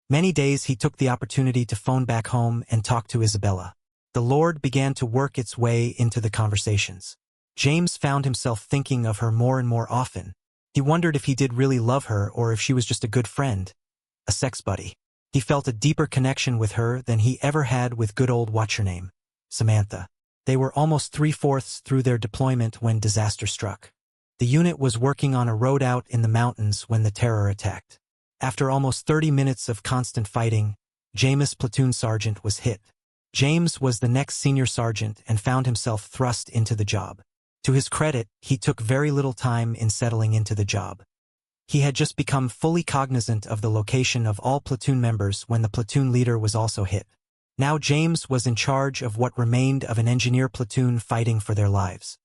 Many days he took the opportunity to phone back home and talk to Isabella. The Lord began to work its way into the conversations. James found himself thinking of her more and more often. He wondered if he did really love her or if she was just a good friend, a sex buddy. He felt a deeper connection with her than he ever had with good old what's-her-name, Samantha. They were almost 3/4 through their deployment when disaster struck. The unit was working on a road out in the mountains when the terror attacked. After almost 30 minutes of constant fighting, James' platoon sergeant was hit. James was the next senior sergeant and found himself thrust into the job. To his credit, he took very little time in settling into the job. He had just become fully cognizant of the location of all platoon members when the platoon leader was also hit. Now James was in charge of what remained of an engineer platoon fighting for their lives.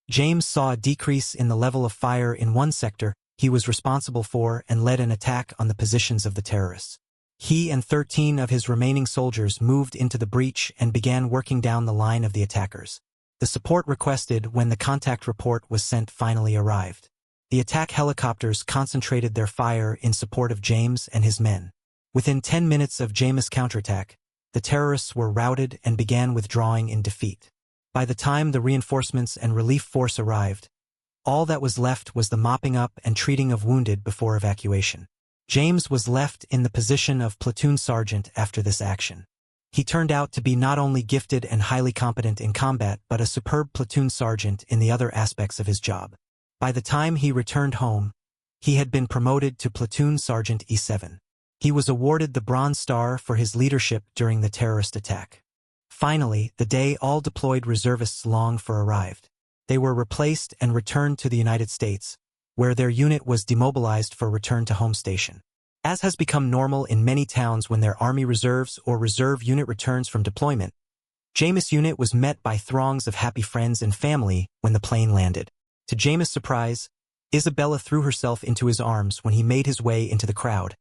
James saw a decrease in the level of fire in one sector he was responsible for and led an attack on the positions of the terrorists. He and 13 of his remaining soldiers moved into the breach and began working down the line of the attackers. The support requested when the contact report was sent finally arrived. The attack helicopters concentrated their fire in support of James and his men. Within 10 minutes of James' counterattack, the terrorists were routed and began withdrawing in defeat. By the time the reinforcements and relief force arrived, all that was left was the mopping up and treating of wounded before evacuation. James was left in the position of platoon sergeant after this action. He turned out to be not only gifted and highly competent in combat but a superb platoon sergeant in the other aspects of his job. By the time he returned home, he had been promoted to platoon sergeant E7. He was awarded the Bronze Star for his leadership during the terrorist attack. Finally, the day all deployed reservists longed for arrived. They were replaced and returned to the United States, where their unit was demobilized for return to home station. As has become normal in many towns when their Army Reserves or Reserve unit returns from deployment, James' unit was met by throngs of happy friends and family when the plane landed. To James' surprise, Isabella threw herself into his arms when he made his way into the crowd,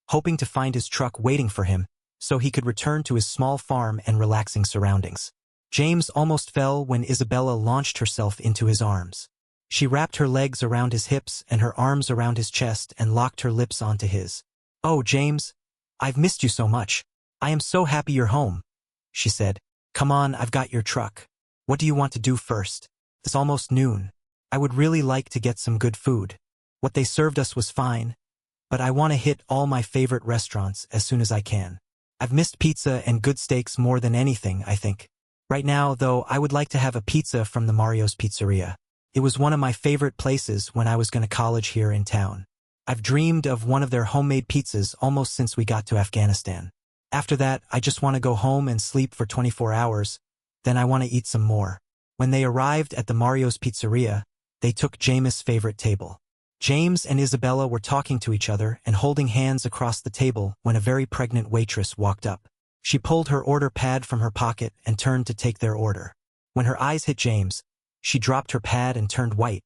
hoping to find his truck waiting for him so he could return to his small farm and relaxing surroundings. James almost fell when Isabella launched herself into his arms. She wrapped her legs around his hips and her arms around his chest and locked her lips onto his. "Oh, James, I've missed you so much. I am so happy you're home," she said. "Come on, I've got your truck. What do you want to do first? It's almost noon. I would really like to get some good food. What they served us was fine, but I want to hit all my favorite restaurants as soon as I can." I've missed pizza and good steaks more than anything, I think. Right now, though, I would like to have a pizza from the Mario's Pizzeria. It was one of my favorite places when I was going to college here in town. I've dreamed of one of their homemade pizzas almost since we got to Afghanistan. After that, I just want to go home and sleep for 24 hours, then I want to eat some more. When they arrived at the Mario's Pizzeria, they took James' favorite table. James and Isabella were talking to each other and holding hands across the table when a very pregnant waitress walked up. She pulled her order pad from her pocket and turned to take their order. When her eyes hit James, she dropped her pad and turned white.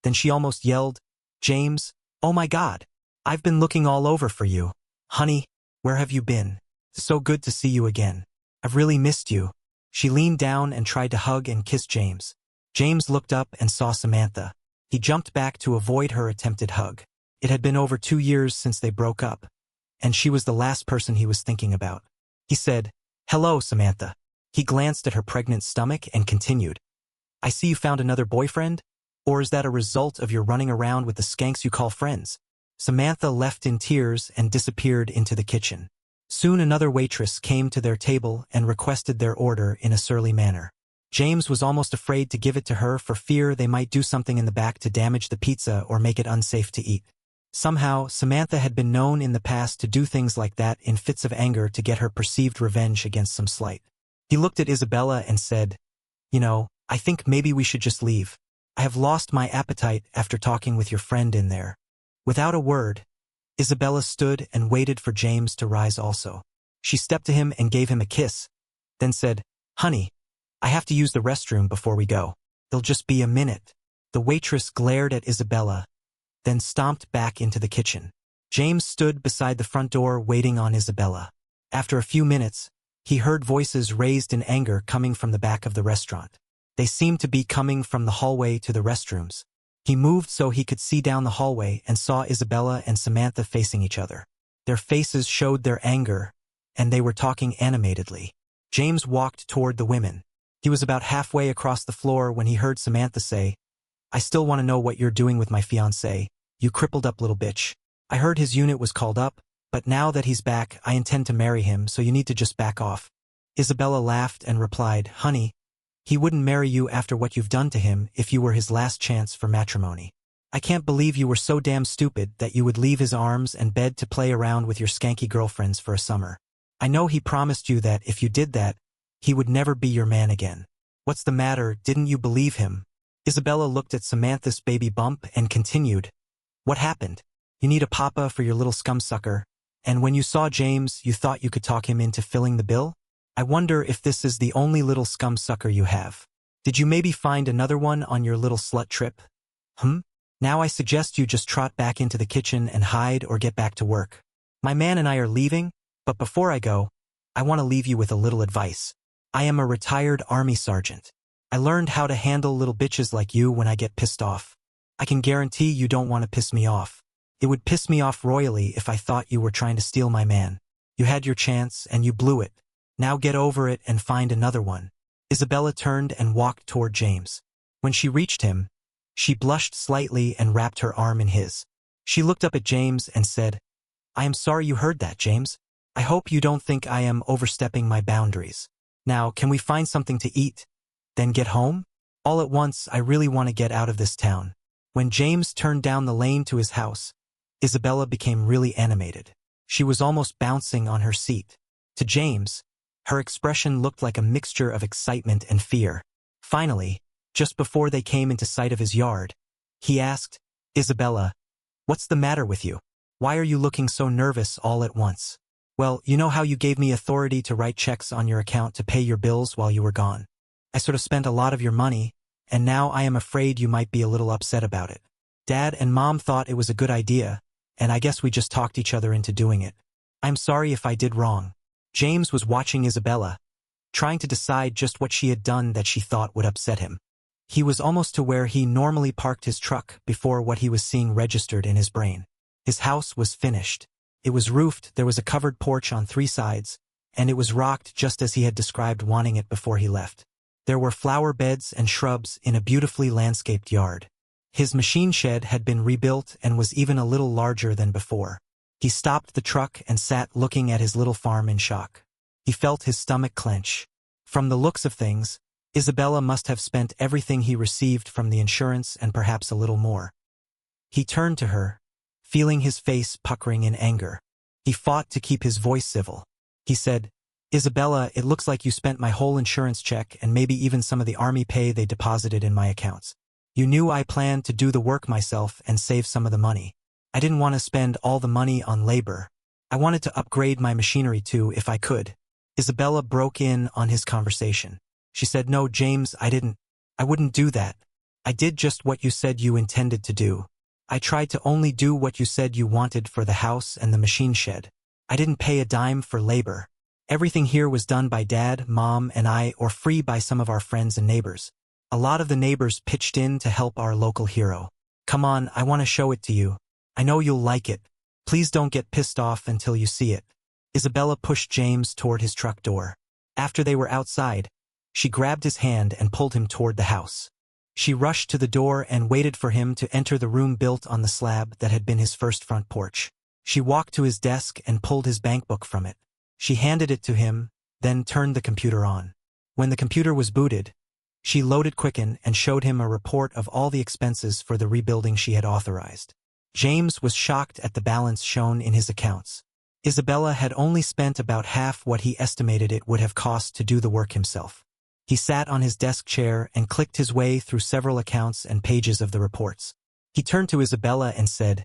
Then she almost yelled, "James, oh my God! I've been looking all over for you. Honey, where have you been? So good to see you again. I've really missed you." She leaned down and tried to hug and kiss James. James looked up and saw Samantha. He jumped back to avoid her attempted hug. It had been over 2 years since they broke up, and she was the last person he was thinking about. He said, "Hello, Samantha." He glanced at her pregnant stomach and continued, "I see you found another boyfriend? Or is that a result of your running around with the skanks you call friends?" Samantha left in tears and disappeared into the kitchen. Soon another waitress came to their table and requested their order in a surly manner. James was almost afraid to give it to her for fear they might do something in the back to damage the pizza or make it unsafe to eat. Somehow, Samantha had been known in the past to do things like that in fits of anger to get her perceived revenge against some slight. He looked at Isabella and said, "You know, I think maybe we should just leave. I have lost my appetite after talking with your friend in there." Without a word, Isabella stood and waited for James to rise also. She stepped to him and gave him a kiss, then said, "Honey, I have to use the restroom before we go. It'll just be a minute." The waitress glared at Isabella, then stomped back into the kitchen. James stood beside the front door waiting on Isabella. After a few minutes, he heard voices raised in anger coming from the back of the restaurant. They seemed to be coming from the hallway to the restrooms. He moved so he could see down the hallway and saw Isabella and Samantha facing each other. Their faces showed their anger, and they were talking animatedly. James walked toward the women. He was about halfway across the floor when he heard Samantha say, "I still want to know what you're doing with my fiancé, you crippled up little bitch. I heard his unit was called up, but now that he's back, I intend to marry him, so you need to just back off." Isabella laughed and replied, "Honey, he wouldn't marry you after what you've done to him if you were his last chance for matrimony. I can't believe you were so damn stupid that you would leave his arms and bed to play around with your skanky girlfriends for a summer. I know he promised you that if you did that, he would never be your man again. What's the matter, didn't you believe him?" Isabella looked at Samantha's baby bump and continued, "What happened? You need a papa for your little scumsucker, and when you saw James, you thought you could talk him into filling the bill? I wonder if this is the only little scumsucker you have. Did you maybe find another one on your little slut trip? Now I suggest you just trot back into the kitchen and hide or get back to work. My man and I are leaving, but before I go, I want to leave you with a little advice. I am a retired army sergeant. I learned how to handle little bitches like you when I get pissed off. I can guarantee you don't want to piss me off. It would piss me off royally if I thought you were trying to steal my man. You had your chance and you blew it. Now get over it and find another one." Isabella turned and walked toward James. When she reached him, she blushed slightly and wrapped her arm in his. She looked up at James and said, "I am sorry you heard that, James. I hope you don't think I am overstepping my boundaries. Now, can we find something to eat? Then get home? All at once, I really want to get out of this town." When James turned down the lane to his house, Isabella became really animated. She was almost bouncing on her seat. To James, her expression looked like a mixture of excitement and fear. Finally, just before they came into sight of his yard, he asked, "Isabella, what's the matter with you? Why are you looking so nervous all at once?" "Well, you know how you gave me authority to write checks on your account to pay your bills while you were gone. I sort of spent a lot of your money, and now I am afraid you might be a little upset about it. Dad and Mom thought it was a good idea, and I guess we just talked each other into doing it. I'm sorry if I did wrong." James was watching Isabella, trying to decide just what she had done that she thought would upset him. He was almost to where he normally parked his truck before what he was seeing registered in his brain. His house was finished. It was roofed, there was a covered porch on 3 sides, and it was rocked just as he had described wanting it before he left. There were flower beds and shrubs in a beautifully landscaped yard. His machine shed had been rebuilt and was even a little larger than before. He stopped the truck and sat looking at his little farm in shock. He felt his stomach clench. From the looks of things, Isabella must have spent everything he received from the insurance and perhaps a little more. He turned to her, feeling his face puckering in anger. He fought to keep his voice civil. He said, "Isabella, it looks like you spent my whole insurance check and maybe even some of the army pay they deposited in my accounts. You knew I planned to do the work myself and save some of the money. I didn't want to spend all the money on labor. I wanted to upgrade my machinery too, if I could." Isabella broke in on his conversation. She said, "No, James, I wouldn't do that. I did just what you said you intended to do. I tried to only do what you said you wanted for the house and the machine shed. I didn't pay a dime for labor. Everything here was done by Dad, Mom, and I, or free by some of our friends and neighbors. A lot of the neighbors pitched in to help our local hero. Come on, I want to show it to you. I know you'll like it. Please don't get pissed off until you see it." Isabella pushed James toward his truck door. After they were outside, she grabbed his hand and pulled him toward the house. She rushed to the door and waited for him to enter the room built on the slab that had been his first front porch. She walked to his desk and pulled his bankbook from it. She handed it to him, then turned the computer on. When the computer was booted, she loaded Quicken and showed him a report of all the expenses for the rebuilding she had authorized. James was shocked at the balance shown in his accounts. Isabella had only spent about half what he estimated it would have cost to do the work himself. He sat on his desk chair and clicked his way through several accounts and pages of the reports. He turned to Isabella and said,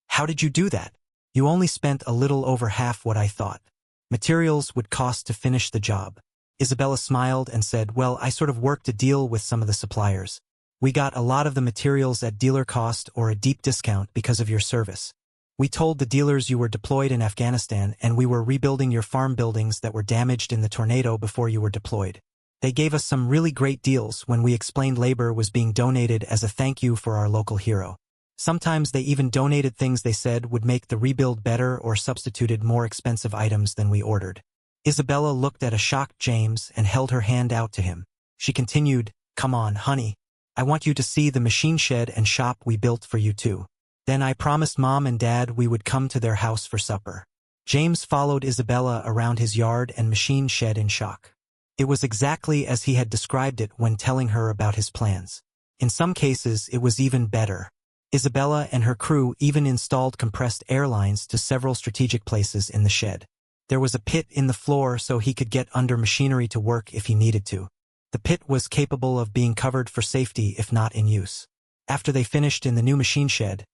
"How did you do that? You only spent a little over half what I thought. Materials would cost to finish the job." Isabella smiled and said, "Well, I sort of worked a deal with some of the suppliers. We got a lot of the materials at dealer cost or a deep discount because of your service. We told the dealers you were deployed in Afghanistan and we were rebuilding your farm buildings that were damaged in the tornado before you were deployed. They gave us some really great deals when we explained labor was being donated as a thank you for our local hero. Sometimes they even donated things they said would make the rebuild better or substituted more expensive items than we ordered." Isabella looked at a shocked James and held her hand out to him. She continued, "Come on, honey. I want you to see the machine shed and shop we built for you too. Then I promised Mom and Dad we would come to their house for supper." James followed Isabella around his yard and machine shed in shock. It was exactly as he had described it when telling her about his plans. In some cases, it was even better. Isabella and her crew even installed compressed air lines to several strategic places in the shed. There was a pit in the floor so he could get under machinery to work if he needed to. The pit was capable of being covered for safety if not in use. After they finished in the new machine shed,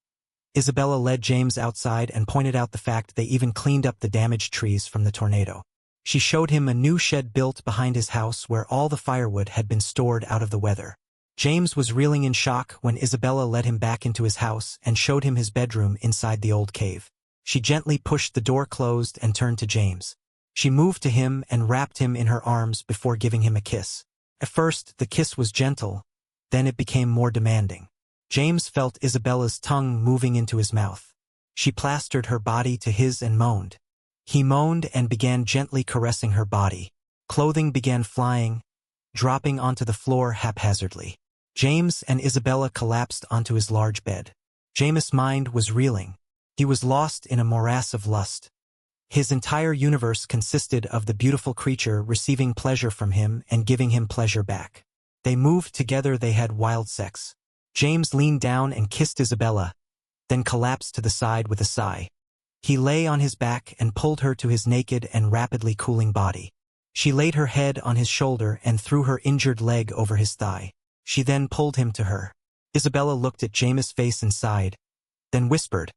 Isabella led James outside and pointed out the fact they even cleaned up the damaged trees from the tornado. She showed him a new shed built behind his house where all the firewood had been stored out of the weather. James was reeling in shock when Isabella led him back into his house and showed him his bedroom inside the old cave. She gently pushed the door closed and turned to James. She moved to him and wrapped him in her arms before giving him a kiss. At first, the kiss was gentle, then it became more demanding. James felt Isabella's tongue moving into his mouth. She plastered her body to his and moaned. He moaned and began gently caressing her body. Clothing began flying, dropping onto the floor haphazardly. James and Isabella collapsed onto his large bed. James' mind was reeling. He was lost in a morass of lust. His entire universe consisted of the beautiful creature receiving pleasure from him and giving him pleasure back. They moved together, they had wild sex. James leaned down and kissed Isabella, then collapsed to the side with a sigh. He lay on his back and pulled her to his naked and rapidly cooling body. She laid her head on his shoulder and threw her injured leg over his thigh. She then pulled him to her. Isabella looked at James' face and sighed, then whispered,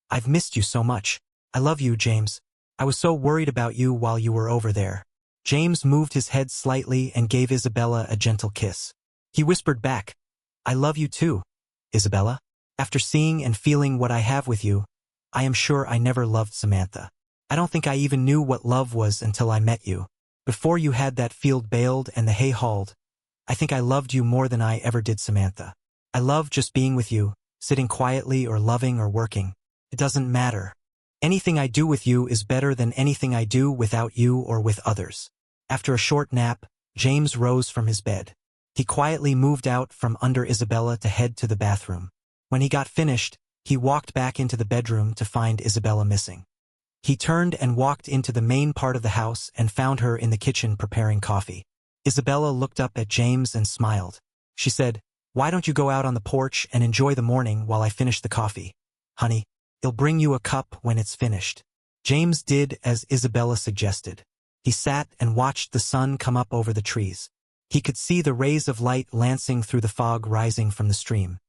"I've missed you so much. I love you, James. I was so worried about you while you were over there." James moved his head slightly and gave Isabella a gentle kiss. He whispered back, "I love you too, Isabella. After seeing and feeling what I have with you, I am sure I never loved Samantha. I don't think I even knew what love was until I met you. Before you had that field baled and the hay hauled, I think I loved you more than I ever did Samantha. I love just being with you, sitting quietly or loving or working. It doesn't matter. Anything I do with you is better than anything I do without you or with others." After a short nap, James rose from his bed. He quietly moved out from under Isabella to head to the bathroom. When he got finished, He walked back into the bedroom to find Isabella missing. He turned and walked into the main part of the house and found her in the kitchen preparing coffee. Isabella looked up at James and smiled. She said, "Why don't you go out on the porch and enjoy the morning while I finish the coffee? Honey, I'll bring you a cup when it's finished." James did as Isabella suggested. He sat and watched the sun come up over the trees. He could see the rays of light lancing through the fog rising from the stream.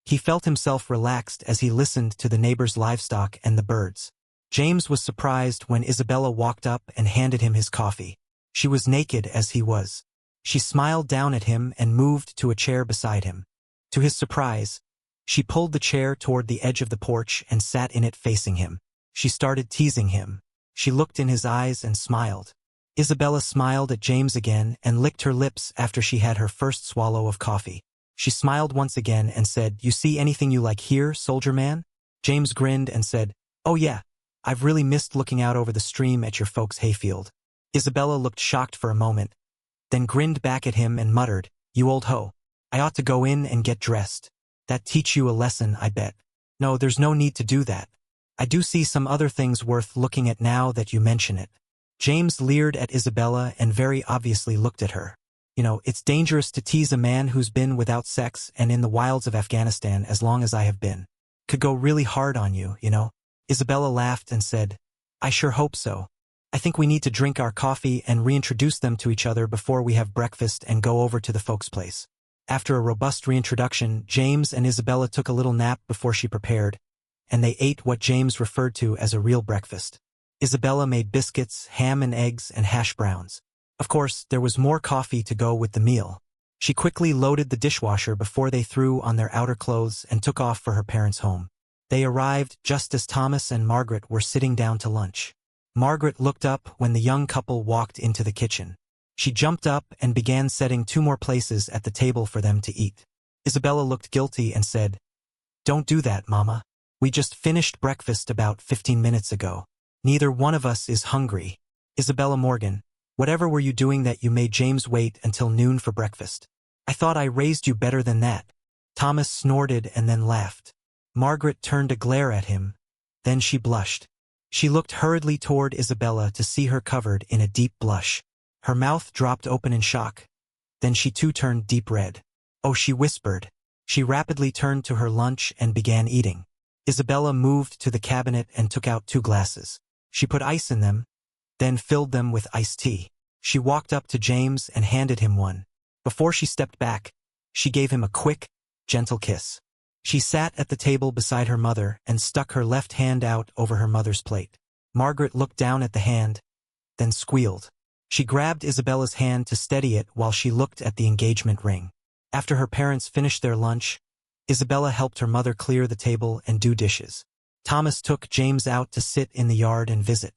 He felt himself relaxed as he listened to the neighbor's livestock and the birds. James was surprised when Isabella walked up and handed him his coffee. She was naked as he was. She smiled down at him and moved to a chair beside him. To his surprise, she pulled the chair toward the edge of the porch and sat in it facing him. She started teasing him. She looked in his eyes and smiled. Isabella smiled at James again and licked her lips after she had her first swallow of coffee. She smiled once again and said, "You see anything you like here, soldier man?" James grinned and said, "Oh yeah, I've really missed looking out over the stream at your folks' hayfield." Isabella looked shocked for a moment, then grinned back at him and muttered, "You old hoe. I ought to go in and get dressed. That teach you a lesson, I bet." "No, there's no need to do that. I do see some other things worth looking at now that you mention it." James leered at Isabella and very obviously looked at her. "You know, it's dangerous to tease a man who's been without sex and in the wilds of Afghanistan as long as I have been. Could go really hard on you, you know." Isabella laughed and said, "I sure hope so. I think we need to drink our coffee and reintroduce them to each other before we have breakfast and go over to the folks' place." After a robust reintroduction, James and Isabella took a little nap before she prepared, and they ate what James referred to as a real breakfast. Isabella made biscuits, ham and eggs, and hash browns. Of course, there was more coffee to go with the meal. She quickly loaded the dishwasher before they threw on their outer clothes and took off for her parents' home. They arrived just as Thomas and Margaret were sitting down to lunch. Margaret looked up when the young couple walked into the kitchen. She jumped up and began setting 2 more places at the table for them to eat. Isabella looked guilty and said, "Don't do that, Mama. We just finished breakfast about 15 minutes ago. Neither one of us is hungry." "Isabella Morgan, whatever were you doing that you made James wait until noon for breakfast? I thought I raised you better than that." Thomas snorted and then laughed. Margaret turned a glare at him. Then she blushed. She looked hurriedly toward Isabella to see her covered in a deep blush. Her mouth dropped open in shock. Then she too turned deep red. "Oh," she whispered. She rapidly turned to her lunch and began eating. Isabella moved to the cabinet and took out 2 glasses. She put ice in them, then filled them with iced tea. She walked up to James and handed him one. Before she stepped back, she gave him a quick, gentle kiss. She sat at the table beside her mother and stuck her left hand out over her mother's plate. Margaret looked down at the hand, then squealed. She grabbed Isabella's hand to steady it while she looked at the engagement ring. After her parents finished their lunch, Isabella helped her mother clear the table and do dishes. Thomas took James out to sit in the yard and visit.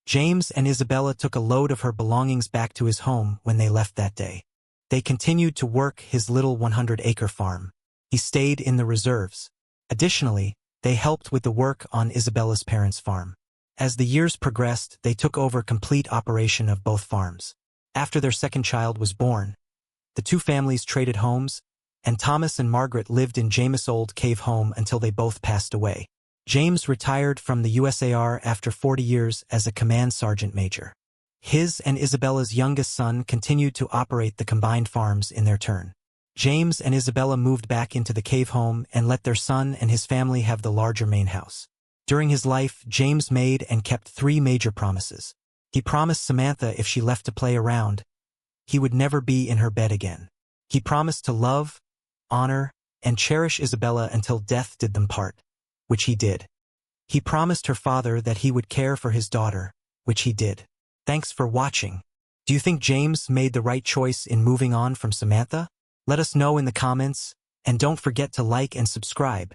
James and Isabella took a load of her belongings back to his home when they left that day. They continued to work his little 100-acre farm. He stayed in the reserves. Additionally, they helped with the work on Isabella's parents' farm. As the years progressed, they took over complete operation of both farms. After their second child was born, the 2 families traded homes, and Thomas and Margaret lived in James' old cave home until they both passed away. James retired from the USAR after 40 years as a command sergeant major. His and Isabella's youngest son continued to operate the combined farms in their turn. James and Isabella moved back into the cave home and let their son and his family have the larger main house. During his life, James made and kept 3 major promises. He promised Samantha if she left to play around, he would never be in her bed again. He promised to love, honor, and cherish Isabella until death did them part, which he did. He promised her father that he would care for his daughter, which he did. Thanks for watching. Do you think James made the right choice in moving on from Samantha? Let us know in the comments, and don't forget to like and subscribe.